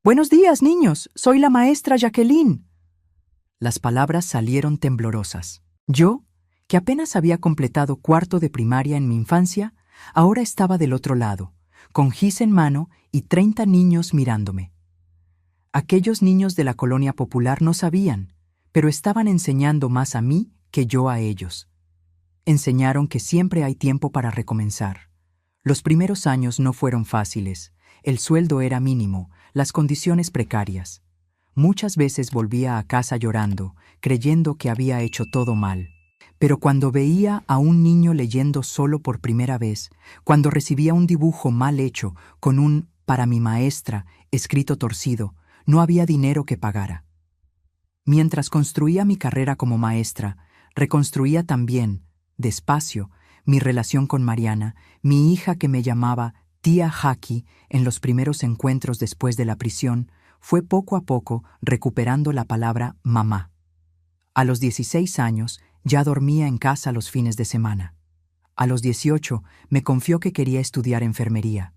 «Buenos días, niños. Soy la maestra Jacqueline». Las palabras salieron temblorosas. Yo, que apenas había completado cuarto de primaria en mi infancia, ahora estaba del otro lado, con gis en mano y 30 niños mirándome. Aquellos niños de la colonia popular no sabían, pero estaban enseñando más a mí que yo a ellos. Enseñaron que siempre hay tiempo para recomenzar. Los primeros años no fueron fáciles, el sueldo era mínimo, las condiciones precarias. Muchas veces volvía a casa llorando, creyendo que había hecho todo mal. Pero cuando veía a un niño leyendo solo por primera vez, cuando recibía un dibujo mal hecho con un «para mi maestra» escrito torcido, no había dinero que pagara. Mientras construía mi carrera como maestra, reconstruía también, despacio, mi relación con Mariana, mi hija que me llamaba tía Jackie en los primeros encuentros después de la prisión, fue poco a poco recuperando la palabra mamá. A los 16 años ya dormía en casa los fines de semana. A los 18 me confió que quería estudiar enfermería.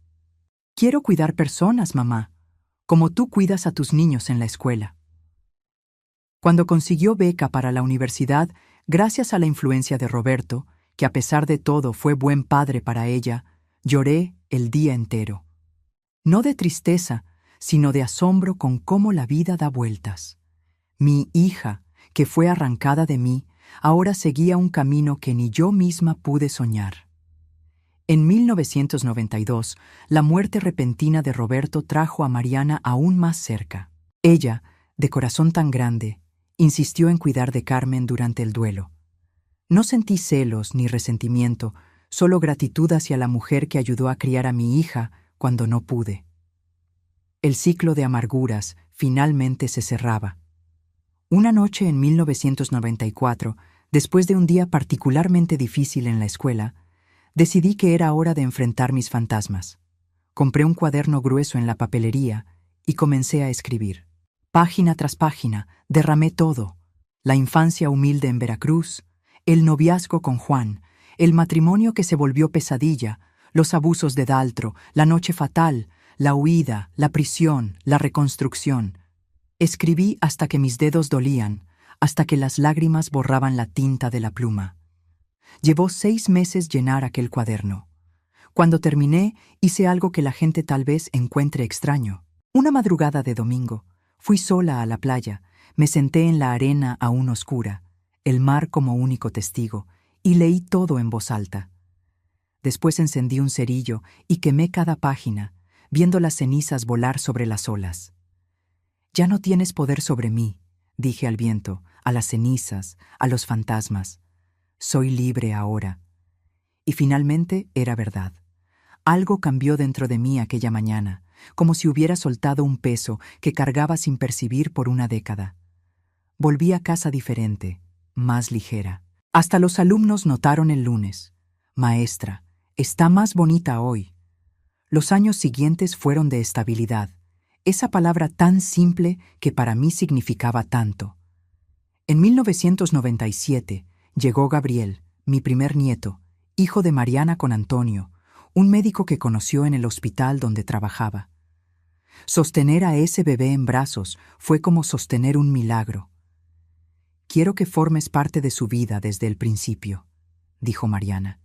Quiero cuidar personas, mamá, como tú cuidas a tus niños en la escuela. Cuando consiguió beca para la universidad, gracias a la influencia de Roberto, que a pesar de todo fue buen padre para ella, lloré el día entero. No de tristeza, sino de asombro con cómo la vida da vueltas. Mi hija, que fue arrancada de mí, ahora seguía un camino que ni yo misma pude soñar. En 1992, la muerte repentina de Roberto trajo a Mariana aún más cerca. Ella, de corazón tan grande, insistió en cuidar de Carmen durante el duelo. No sentí celos ni resentimiento, solo gratitud hacia la mujer que ayudó a criar a mi hija cuando no pude. El ciclo de amarguras finalmente se cerraba. Una noche en 1994, después de un día particularmente difícil en la escuela, decidí que era hora de enfrentar mis fantasmas. Compré un cuaderno grueso en la papelería y comencé a escribir. Página tras página, derramé todo. La infancia humilde en Veracruz, el noviazgo con Juan, el matrimonio que se volvió pesadilla, los abusos de Daltro, la noche fatal, la huida, la prisión, la reconstrucción. Escribí hasta que mis dedos dolían, hasta que las lágrimas borraban la tinta de la pluma. Llevó 6 meses llenar aquel cuaderno. Cuando terminé, hice algo que la gente tal vez encuentre extraño. Una madrugada de domingo, fui sola a la playa, me senté en la arena aún oscura, el mar como único testigo, y leí todo en voz alta. Después encendí un cerillo y quemé cada página, viendo las cenizas volar sobre las olas. «Ya no tienes poder sobre mí», dije al viento, a las cenizas, a los fantasmas. «Soy libre ahora». Y finalmente era verdad. Algo cambió dentro de mí aquella mañana, como si hubiera soltado un peso que cargaba sin percibir por una década. Volví a casa diferente, más ligera. Hasta los alumnos notaron el lunes. «Maestra, está más bonita hoy». Los años siguientes fueron de estabilidad, esa palabra tan simple que para mí significaba tanto. En 1997 llegó Gabriel, mi primer nieto, hijo de Mariana con Antonio, un médico que conoció en el hospital donde trabajaba. Sostener a ese bebé en brazos fue como sostener un milagro. «Quiero que formes parte de su vida desde el principio», dijo Mariana.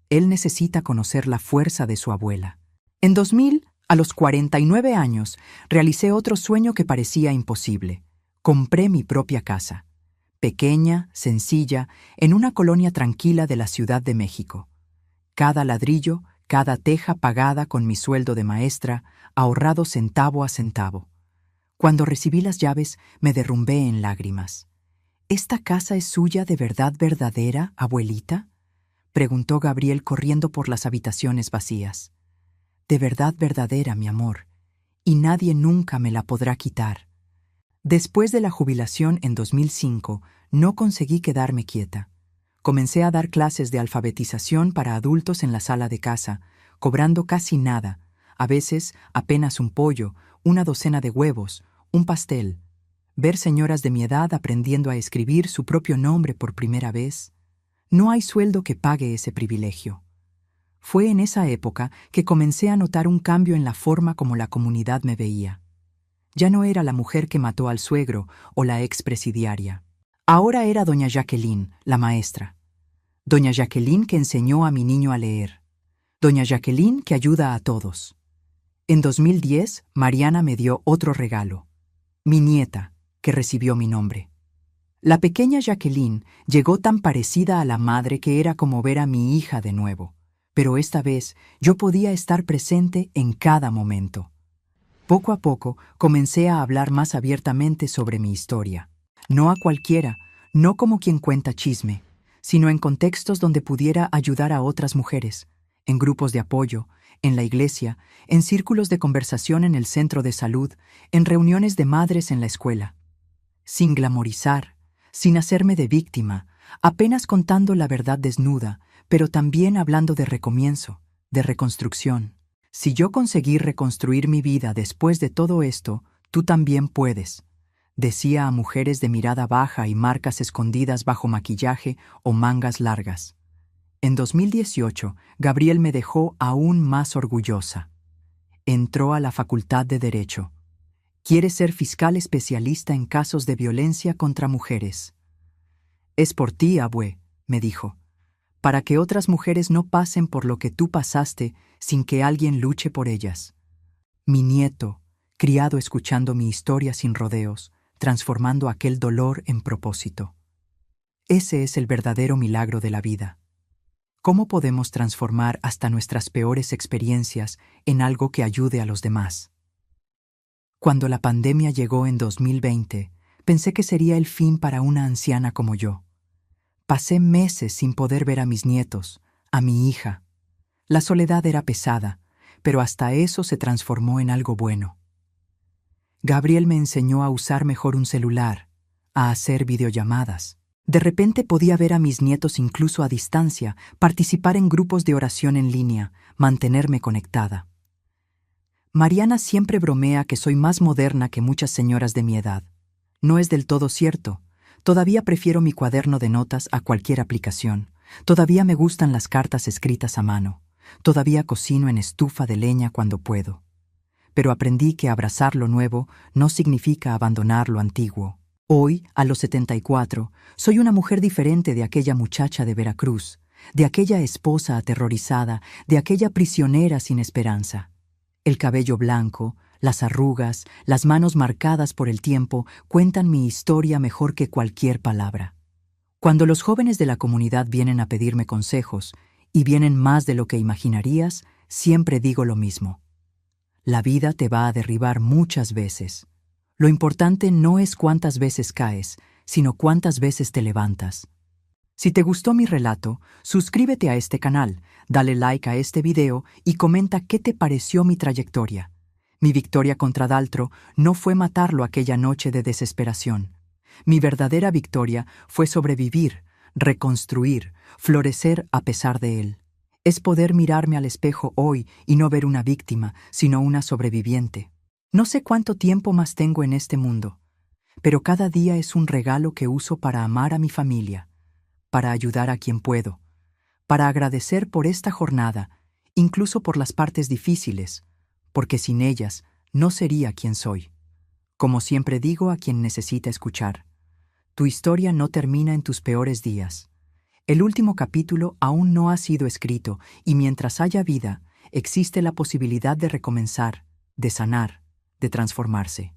Él necesita conocer la fuerza de su abuela. En 2000, a los 49 años, realicé otro sueño que parecía imposible. Compré mi propia casa. Pequeña, sencilla, en una colonia tranquila de la Ciudad de México. Cada ladrillo, cada teja pagada con mi sueldo de maestra, ahorrado centavo a centavo. Cuando recibí las llaves, me derrumbé en lágrimas. «¿Esta casa es suya de verdad verdadera, abuelita?», preguntó Gabriel corriendo por las habitaciones vacías. «De verdad verdadera, mi amor, y nadie nunca me la podrá quitar». Después de la jubilación en 2005, no conseguí quedarme quieta. Comencé a dar clases de alfabetización para adultos en la sala de casa, cobrando casi nada, a veces apenas un pollo, una docena de huevos, un pastel. Ver señoras de mi edad aprendiendo a escribir su propio nombre por primera vez. No hay sueldo que pague ese privilegio. Fue en esa época que comencé a notar un cambio en la forma como la comunidad me veía. Ya no era la mujer que mató al suegro o la expresidiaria. Ahora era doña Jacqueline, la maestra. Doña Jacqueline que enseñó a mi niño a leer. Doña Jacqueline que ayuda a todos. En 2010, Mariana me dio otro regalo. Mi nieta, que recibió mi nombre. La pequeña Jacqueline llegó tan parecida a la madre que era como ver a mi hija de nuevo. Pero esta vez yo podía estar presente en cada momento. Poco a poco comencé a hablar más abiertamente sobre mi historia. No a cualquiera, no como quien cuenta chisme, sino en contextos donde pudiera ayudar a otras mujeres, en grupos de apoyo, en la iglesia, en círculos de conversación en el centro de salud, en reuniones de madres en la escuela. Sin glamorizar, sin hacerme de víctima, apenas contando la verdad desnuda, pero también hablando de recomienzo, de reconstrucción. Si yo conseguí reconstruir mi vida después de todo esto, tú también puedes, decía a mujeres de mirada baja y marcas escondidas bajo maquillaje o mangas largas. En 2018, Gabriel me dejó aún más orgullosa. Entró a la Facultad de Derecho. Quiere ser fiscal especialista en casos de violencia contra mujeres. Es por ti, abue, me dijo, para que otras mujeres no pasen por lo que tú pasaste sin que alguien luche por ellas. Mi nieto, criado escuchando mi historia sin rodeos, transformando aquel dolor en propósito. Ese es el verdadero milagro de la vida. ¿Cómo podemos transformar hasta nuestras peores experiencias en algo que ayude a los demás? Cuando la pandemia llegó en 2020, pensé que sería el fin para una anciana como yo. Pasé meses sin poder ver a mis nietos, a mi hija. La soledad era pesada, pero hasta eso se transformó en algo bueno. Gabriel me enseñó a usar mejor un celular, a hacer videollamadas. De repente podía ver a mis nietos incluso a distancia, participar en grupos de oración en línea, mantenerme conectada. Mariana siempre bromea que soy más moderna que muchas señoras de mi edad. No es del todo cierto. Todavía prefiero mi cuaderno de notas a cualquier aplicación. Todavía me gustan las cartas escritas a mano. Todavía cocino en estufa de leña cuando puedo. Pero aprendí que abrazar lo nuevo no significa abandonar lo antiguo. Hoy, a los 74, soy una mujer diferente de aquella muchacha de Veracruz, de aquella esposa aterrorizada, de aquella prisionera sin esperanza. El cabello blanco, las arrugas, las manos marcadas por el tiempo cuentan mi historia mejor que cualquier palabra. Cuando los jóvenes de la comunidad vienen a pedirme consejos, y vienen más de lo que imaginarías, siempre digo lo mismo. La vida te va a derribar muchas veces. Lo importante no es cuántas veces caes, sino cuántas veces te levantas. Si te gustó mi relato, suscríbete a este canal, dale like a este video y comenta qué te pareció mi trayectoria. Mi victoria contra Daltro no fue matarlo aquella noche de desesperación. Mi verdadera victoria fue sobrevivir, reconstruir, florecer a pesar de él. Es poder mirarme al espejo hoy y no ver una víctima, sino una sobreviviente. No sé cuánto tiempo más tengo en este mundo, pero cada día es un regalo que uso para amar a mi familia, para ayudar a quien puedo, para agradecer por esta jornada, incluso por las partes difíciles, porque sin ellas no sería quien soy. Como siempre digo a quien necesita escuchar, tu historia no termina en tus peores días. El último capítulo aún no ha sido escrito y mientras haya vida, existe la posibilidad de recomenzar, de sanar, de transformarse.